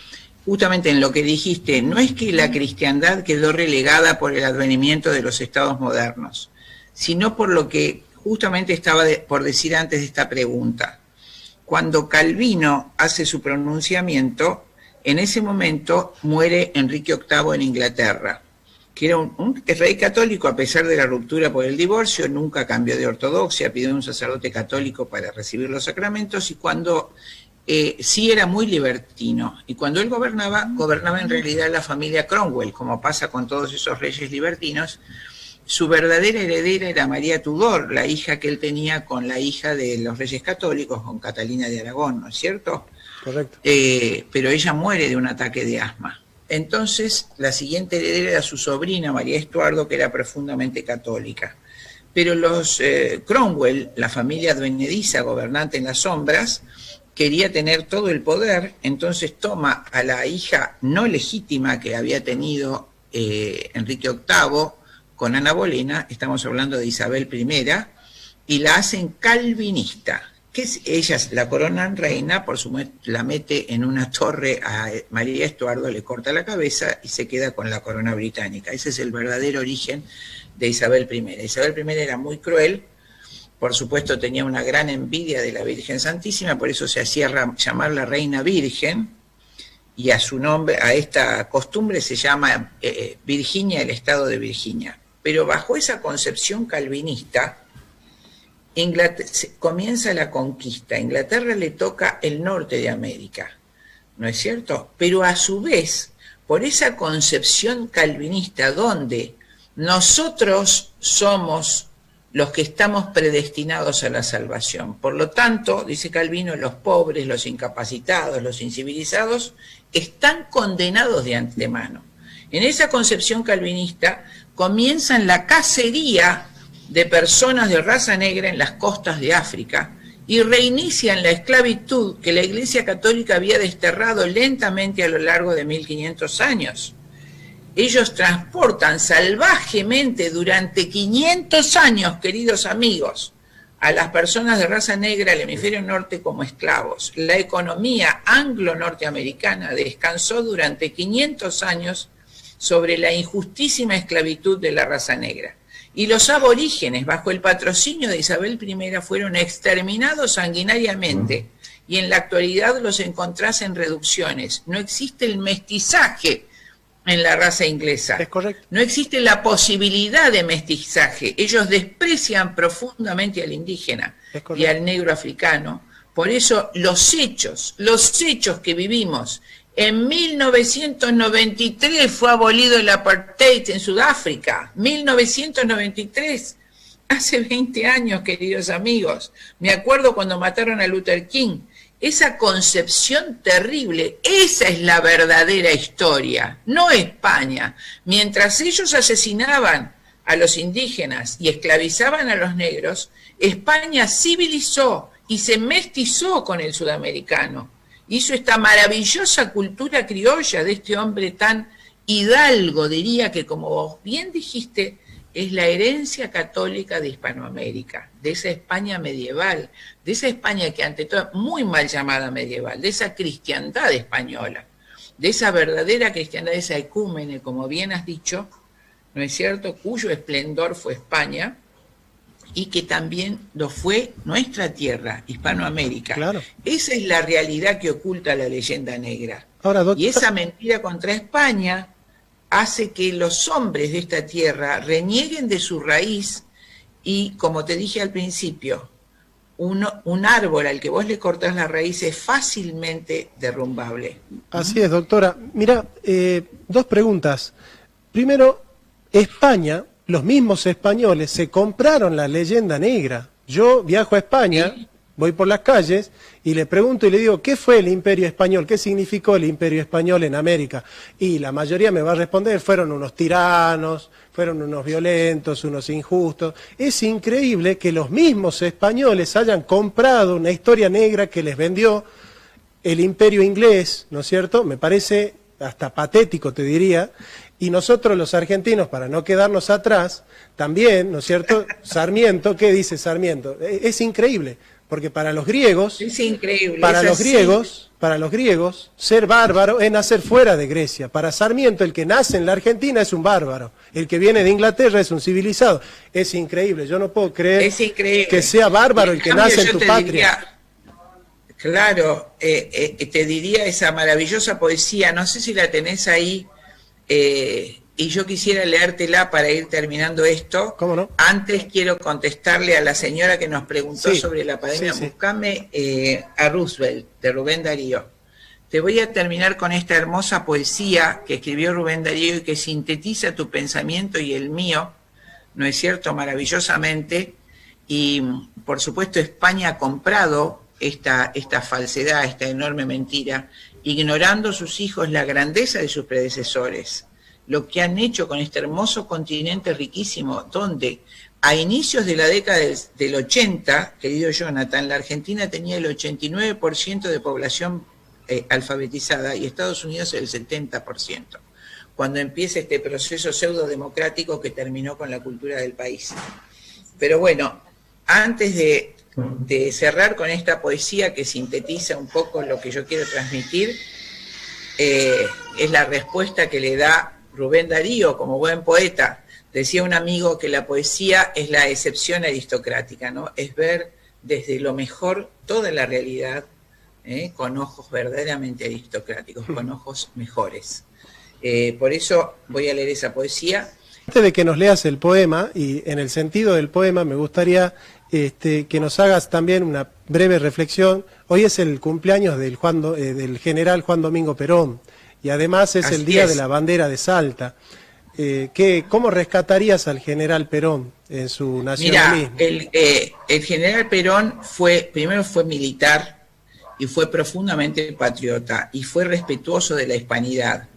justamente en lo que dijiste, no es que la cristiandad quedó relegada por el advenimiento de los estados modernos, sino por lo que justamente estaba por decir antes de esta pregunta. Cuando Calvino hace su pronunciamiento, en ese momento muere Enrique VIII en Inglaterra, que era un rey católico a pesar de la ruptura por el divorcio, nunca cambió de ortodoxia, pidió un sacerdote católico para recibir los sacramentos, y cuando sí era muy libertino, y cuando él gobernaba en realidad la familia Cromwell, como pasa con todos esos reyes libertinos. Su verdadera heredera era María Tudor, la hija que él tenía con la hija de los reyes católicos, con Catalina de Aragón, ¿no es cierto?
Correcto.
Pero ella muere de un ataque de asma. Entonces, la siguiente heredera era su sobrina, María Estuardo, que era profundamente católica. Pero los Cromwell, la familia advenediza, gobernante en las sombras, quería tener todo el poder, entonces toma a la hija no legítima que había tenido Enrique VIII, con Ana Bolena, estamos hablando de Isabel I, y la hacen calvinista, que ellas la coronan reina, por supuesto la mete en una torre a María Estuardo, le corta la cabeza y se queda con la corona británica. Ese es el verdadero origen de Isabel I. Isabel I era muy cruel, por supuesto tenía una gran envidia de la Virgen Santísima, por eso se hacía llamar la Reina Virgen, y a su nombre, a esta costumbre se llama Virginia, el estado de Virginia. Pero bajo esa concepción calvinista, comienza la conquista. A Inglaterra le toca el norte de América, ¿no es cierto? Pero a su vez, por esa concepción calvinista, donde nosotros somos los que estamos predestinados a la salvación. Por lo tanto, dice Calvino, los pobres, los incapacitados, los incivilizados, están condenados de antemano. En esa concepción calvinista comienzan la cacería de personas de raza negra en las costas de África y reinician la esclavitud que la Iglesia Católica había desterrado lentamente a lo largo de 1500 años. Ellos transportan salvajemente durante 500 años, queridos amigos, a las personas de raza negra al hemisferio norte como esclavos. La economía anglo-norteamericana descansó durante 500 años sobre la injustísima esclavitud de la raza negra. Y los aborígenes, bajo el patrocinio de Isabel I, fueron exterminados sanguinariamente, y en la actualidad los encontrás en reducciones. No existe el mestizaje en la raza inglesa.
Es correcto.
No existe la posibilidad de mestizaje. Ellos desprecian profundamente al indígena y al negro africano, Por eso los hechos que vivimos. En 1993 fue abolido el apartheid en Sudáfrica. 1993, hace 20 años, queridos amigos. Me acuerdo cuando mataron a Luther King. Esa concepción terrible, esa es la verdadera historia, no España. Mientras ellos asesinaban a los indígenas y esclavizaban a los negros, España civilizó y se mestizó con el sudamericano. Hizo esta maravillosa cultura criolla de este hombre tan hidalgo, diría que, como vos bien dijiste, es la herencia católica de Hispanoamérica, de esa España medieval, de esa España que ante todo, muy mal llamada medieval, de esa cristiandad española, de esa verdadera cristiandad, de esa ecúmene, como bien has dicho, ¿no es cierto?, cuyo esplendor fue España, y que también lo fue nuestra tierra, Hispanoamérica.
Claro.
Esa es la realidad que oculta la leyenda negra.
Ahora,
y esa mentira contra España hace que los hombres de esta tierra renieguen de su raíz y, como te dije al principio, un árbol al que vos le cortás la raíz es fácilmente derrumbable.
Así es, doctora. Mira, dos preguntas. Primero, España, los mismos españoles se compraron la leyenda negra. Yo viajo a España, ¿sí? Voy por las calles y le pregunto y le digo, ¿qué fue el Imperio Español? ¿Qué significó el Imperio Español en América? Y la mayoría me va a responder, fueron unos tiranos, fueron unos violentos, unos injustos. Es increíble que los mismos españoles hayan comprado una historia negra que les vendió el Imperio inglés, ¿no es cierto? Me parece hasta patético, te diría. Y nosotros los argentinos, para no quedarnos atrás, también, ¿no es cierto? Sarmiento, ¿qué dice Sarmiento? Es increíble. Porque para los griegos,
es increíble,
para los griegos, ser bárbaro es nacer fuera de Grecia. Para Sarmiento, el que nace en la Argentina es un bárbaro. El que viene de Inglaterra es un civilizado. Es increíble. Yo no puedo creer que sea bárbaro el que nace en tu patria.
Claro, te diría esa maravillosa poesía, no sé si la tenés ahí, y yo quisiera leértela para ir terminando esto.
¿Cómo no?
Antes quiero contestarle a la señora que nos preguntó sobre la pandemia. Sí. Buscame a Roosevelt, de Rubén Darío. Te voy a terminar con esta hermosa poesía que escribió Rubén Darío y que sintetiza tu pensamiento y el mío, ¿no es cierto?, maravillosamente. Y, por supuesto, España ha comprado esta falsedad, esta enorme mentira, ignorando sus hijos la grandeza de sus predecesores, lo que han hecho con este hermoso continente riquísimo, donde a inicios de la década del 80, querido Jonathan, la Argentina tenía el 89% de población alfabetizada y Estados Unidos el 70%, cuando empieza este proceso pseudo-democrático que terminó con la cultura del país. Pero bueno, antes de cerrar con esta poesía que sintetiza un poco lo que yo quiero transmitir, es la respuesta que le da Rubén Darío como buen poeta. Decía un amigo que la poesía es la excepción aristocrática, ¿no? Es ver desde lo mejor toda la realidad, con ojos verdaderamente aristocráticos, con ojos mejores. Por eso voy a leer esa poesía.
Antes de que nos leas el poema, y en el sentido del poema me gustaría que nos hagas también una breve reflexión. Hoy es el cumpleaños del general Juan Domingo Perón, y además es el día de la bandera de Salta. ¿Cómo rescatarías al general Perón en su nacionalismo?
Mira, el general Perón primero fue militar y fue profundamente patriota y fue respetuoso de la hispanidad.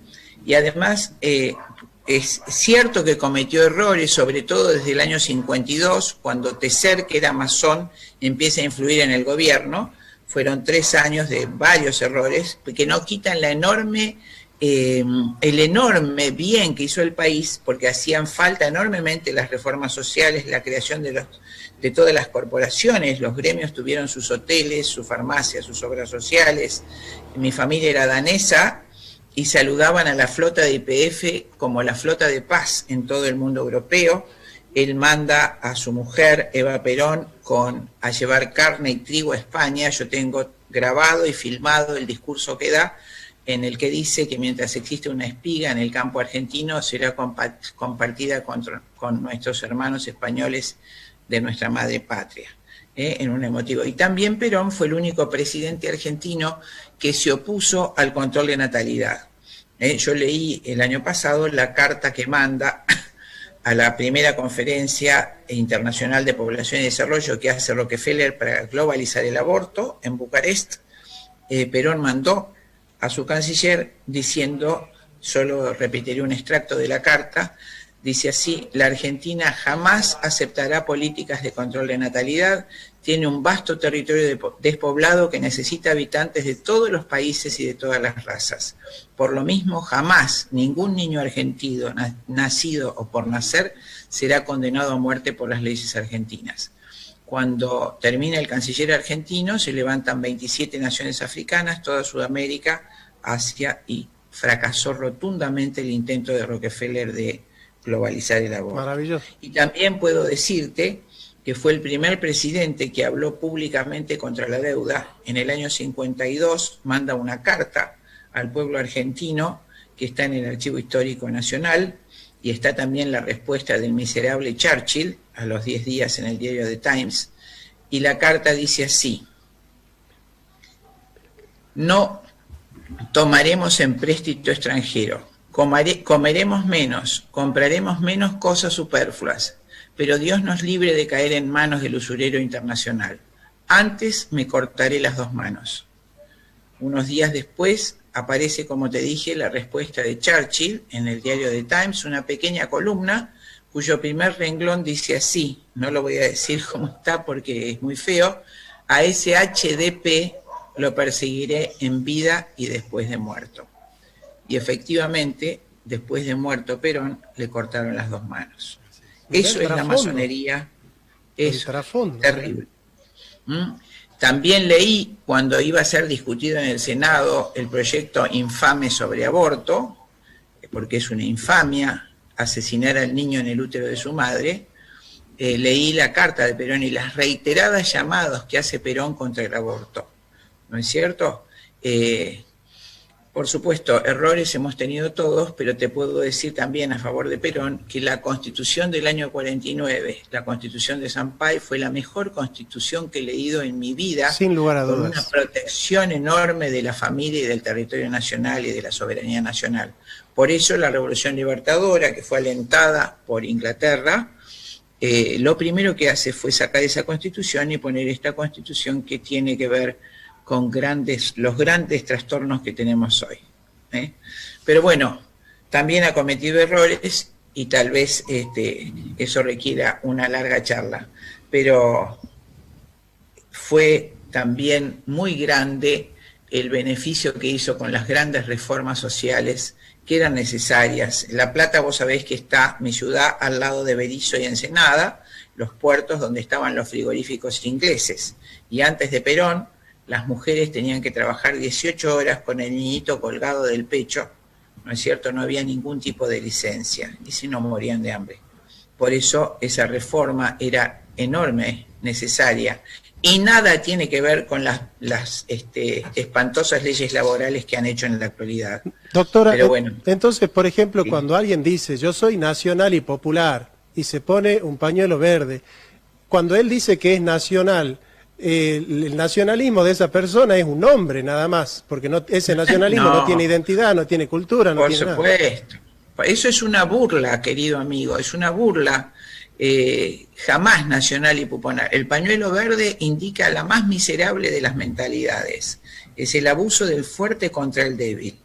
Y además es cierto que cometió errores, sobre todo desde el año 52, cuando Tesser, que era masón, empieza a influir en el gobierno. Fueron 3 años de varios errores que no quitan el enorme bien que hizo el país, porque hacían falta enormemente las reformas sociales, la creación de todas las corporaciones. Los gremios tuvieron sus hoteles, sus farmacias, sus obras sociales. Mi familia era danesa y saludaban a la flota de YPF como la flota de paz en todo el mundo europeo. Él manda a su mujer, Eva Perón, a llevar carne y trigo a España. Yo tengo grabado y filmado el discurso que da, en el que dice que mientras existe una espiga en el campo argentino, será compartida con nuestros hermanos españoles de nuestra madre patria. en un emotivo. Y también Perón fue el único presidente argentino que se opuso al control de natalidad. Yo leí el año pasado la carta que manda a la primera conferencia internacional de población y desarrollo que hace Rockefeller para globalizar el aborto en Bucarest. Perón mandó a su canciller diciendo, solo repetiré un extracto de la carta, dice así: la Argentina jamás aceptará políticas de control de natalidad, tiene un vasto territorio despoblado que necesita habitantes de todos los países y de todas las razas. Por lo mismo, jamás ningún niño argentino nacido o por nacer será condenado a muerte por las leyes argentinas. Cuando termina el canciller argentino, se levantan 27 naciones africanas, toda Sudamérica, Asia, y fracasó rotundamente el intento de Rockefeller de globalizar el aborto.
Maravilloso.
Y también puedo decirte que fue el primer presidente que habló públicamente contra la deuda. En el año 52 manda una carta al pueblo argentino que está en el Archivo Histórico Nacional, y está también la respuesta del miserable Churchill a los 10 días en el diario The Times, y la carta dice así: no tomaremos empréstito extranjero, comeremos menos, compraremos menos cosas superfluas, pero Dios nos libre de caer en manos del usurero internacional. Antes me cortaré las 2 manos. Unos días después aparece, como te dije, la respuesta de Churchill en el diario The Times, una pequeña columna cuyo primer renglón dice así, no lo voy a decir cómo está porque es muy feo: a ese HDP lo perseguiré en vida y después de muerto. Y efectivamente, después de muerto Perón, le cortaron las 2 manos. Eso es la masonería, es terrible. También leí, cuando iba a ser discutido en el Senado el proyecto infame sobre aborto, porque es una infamia asesinar al niño en el útero de su madre, leí la carta de Perón y las reiteradas llamadas que hace Perón contra el aborto, ¿no es cierto? Por supuesto, errores hemos tenido todos, pero te puedo decir también a favor de Perón que la Constitución del año 49, la Constitución de Sampaio, fue la mejor Constitución que he leído en mi vida.
Sin lugar a dudas.
Con una protección enorme de la familia y del territorio nacional y de la soberanía nacional. Por eso la Revolución Libertadora, que fue alentada por Inglaterra, lo primero que hace fue sacar esa Constitución y poner esta Constitución que tiene que ver con los grandes trastornos que tenemos hoy. Pero bueno, también ha cometido errores y tal vez eso requiera una larga charla, pero fue también muy grande el beneficio que hizo con las grandes reformas sociales que eran necesarias. La Plata, vos sabés que está, mi ciudad, al lado de Berisso y Ensenada, los puertos donde estaban los frigoríficos ingleses, y antes de Perón, las mujeres tenían que trabajar 18 horas con el niñito colgado del pecho, ¿no es cierto? No había ningún tipo de licencia, y si no morían de hambre. Por eso esa reforma era enorme, necesaria, y nada tiene que ver con las espantosas leyes laborales que han hecho en la actualidad.
Doctora,
pero bueno,
entonces, por ejemplo,
sí,
cuando alguien dice, yo soy nacional y popular, y se pone un pañuelo verde, cuando él dice que es nacional, el nacionalismo de esa persona es un nombre nada más, porque ese nacionalismo no tiene identidad, no tiene cultura, no tiene nada. Por supuesto.
Eso es una burla, querido amigo, es una burla. Jamás nacional y popular. El pañuelo verde indica la más miserable de las mentalidades. Es el abuso del fuerte contra el débil.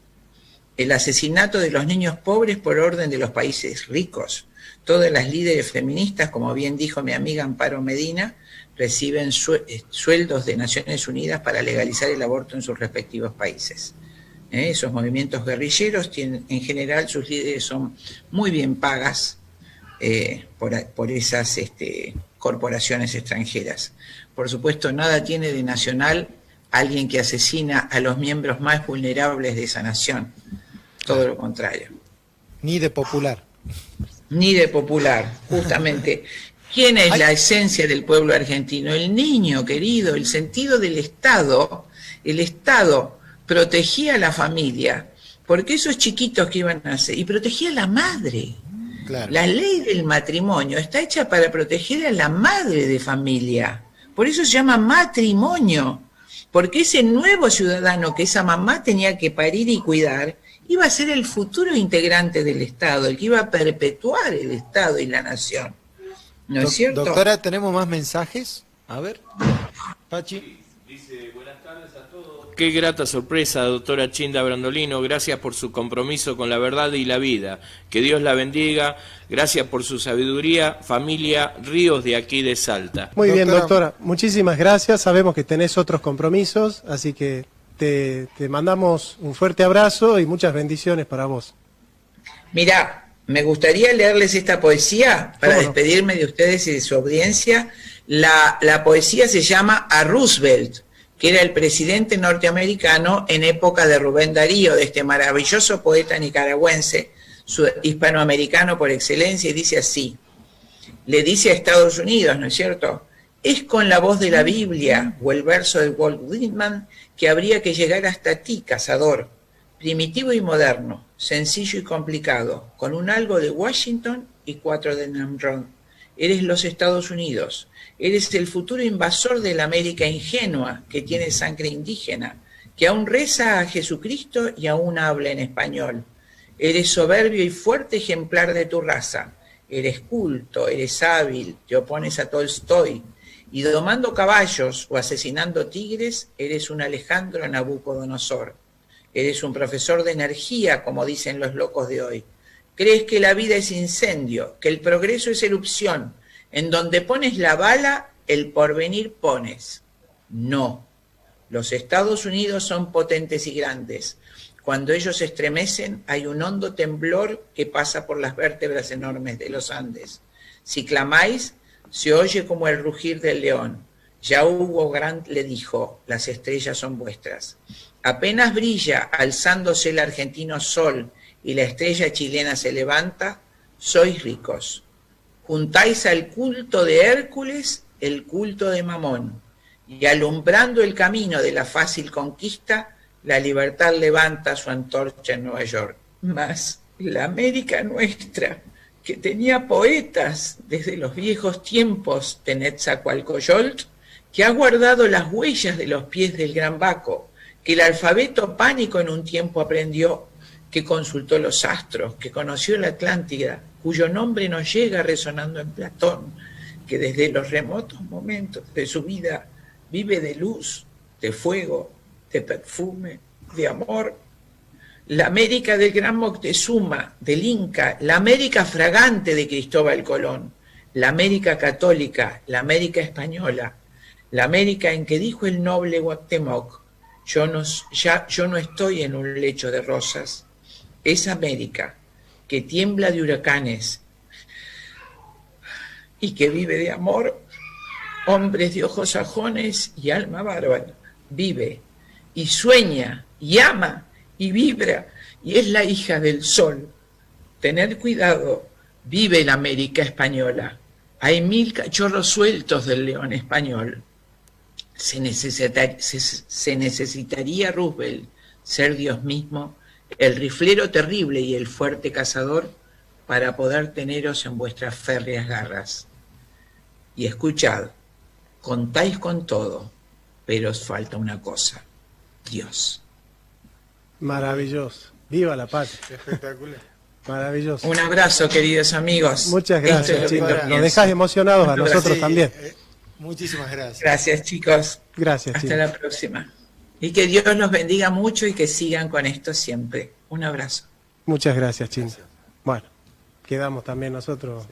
El asesinato de los niños pobres por orden de los países ricos. Todas las líderes feministas, como bien dijo mi amiga Amparo Medina, reciben sueldos de Naciones Unidas para legalizar el aborto en sus respectivos países. Esos movimientos guerrilleros tienen, en general, sus líderes son muy bien pagas por esas corporaciones extranjeras. Por supuesto, nada tiene de nacional alguien que asesina a los miembros más vulnerables de esa nación. Todo lo contrario.
Ni de popular.
Ni de popular, justamente. ¿Quién es la esencia del pueblo argentino? El niño, querido, el sentido del Estado. El Estado protegía a la familia, porque esos chiquitos que iban a nacer, y protegía a la madre. Claro. La ley del matrimonio está hecha para proteger a la madre de familia, Por eso se llama matrimonio, porque ese nuevo ciudadano que esa mamá tenía que parir y cuidar, iba a ser el futuro integrante del Estado, el que iba a perpetuar el Estado y la nación. ¿No es cierto?
Doctora, ¿tenemos más mensajes? A ver, Pachi.
Dice, buenas tardes a todos. Qué grata sorpresa, doctora Chinda Brandolino. Gracias por su compromiso con la verdad y la vida. Que Dios la bendiga. Gracias por su sabiduría. Familia Ríos de aquí de Salta.
Muy bien, doctora. Muchísimas gracias. Sabemos que tenés otros compromisos, así que te mandamos un fuerte abrazo y muchas bendiciones para vos.
Mirá, me gustaría leerles esta poesía para despedirme de ustedes y de su audiencia. La poesía se llama A Roosevelt, que era el presidente norteamericano en época de Rubén Darío, de este maravilloso poeta nicaragüense, hispanoamericano por excelencia, y dice así, le dice a Estados Unidos, ¿no es cierto? Es con la voz de la Biblia o el verso de Walt Whitman que habría que llegar hasta ti, cazador, primitivo y moderno, sencillo y complicado, con un algo de Washington y 4 de Nimrod. Eres los Estados Unidos, eres el futuro invasor de la América ingenua que tiene sangre indígena, que aún reza a Jesucristo y aún habla en español. Eres soberbio y fuerte ejemplar de tu raza, eres culto, eres hábil, te opones a Tolstoy, y domando caballos o asesinando tigres, eres un Alejandro Nabucodonosor. Eres un profesor de energía, como dicen los locos de hoy. Crees que la vida es incendio, que el progreso es erupción. En donde pones la bala, el porvenir pones. No. Los Estados Unidos son potentes y grandes. Cuando ellos se estremecen, hay un hondo temblor que pasa por las vértebras enormes de los Andes. Si clamáis, se oye como el rugir del león. Ya Hugo Grant le dijo, las estrellas son vuestras. Apenas brilla, alzándose el argentino sol y la estrella chilena se levanta, sois ricos. Juntáis al culto de Hércules el culto de Mamón, y alumbrando el camino de la fácil conquista, la libertad levanta su antorcha en Nueva York. Mas la América nuestra, que tenía poetas desde los viejos tiempos de Netzahualcoyotl, que ha guardado las huellas de los pies del gran Baco, que el alfabeto pánico en un tiempo aprendió, que consultó los astros, que conoció la Atlántida, cuyo nombre nos llega resonando en Platón, que desde los remotos momentos de su vida vive de luz, de fuego, de perfume, de amor. La América del gran Moctezuma, del Inca, la América fragante de Cristóbal Colón, la América católica, la América española, la América en que dijo el noble Cuauhtémoc, yo no estoy en un lecho de rosas. Es América, que tiembla de huracanes y que vive de amor, hombres de ojos sajones y alma bárbara, vive y sueña y ama y vibra y es la hija del sol. Tened cuidado, vive la América española. Hay 1000 cachorros sueltos del león español. Se necesitaría Roosevelt ser Dios mismo, el riflero terrible y el fuerte cazador, para poder teneros en vuestras férreas garras. Y escuchad, contáis con todo, pero os falta una cosa, Dios.
Maravilloso. Viva la patria.
Espectacular.
Maravilloso.
Un abrazo, queridos amigos.
Muchas gracias, chicos. Nos dejás emocionados a nosotros también.
Muchísimas gracias.
Gracias, chicos.
Gracias,
Hasta
chicos.
la próxima. Y que Dios los bendiga mucho y que sigan con esto siempre. Un abrazo.
Muchas gracias, Chinda. Bueno, quedamos también nosotros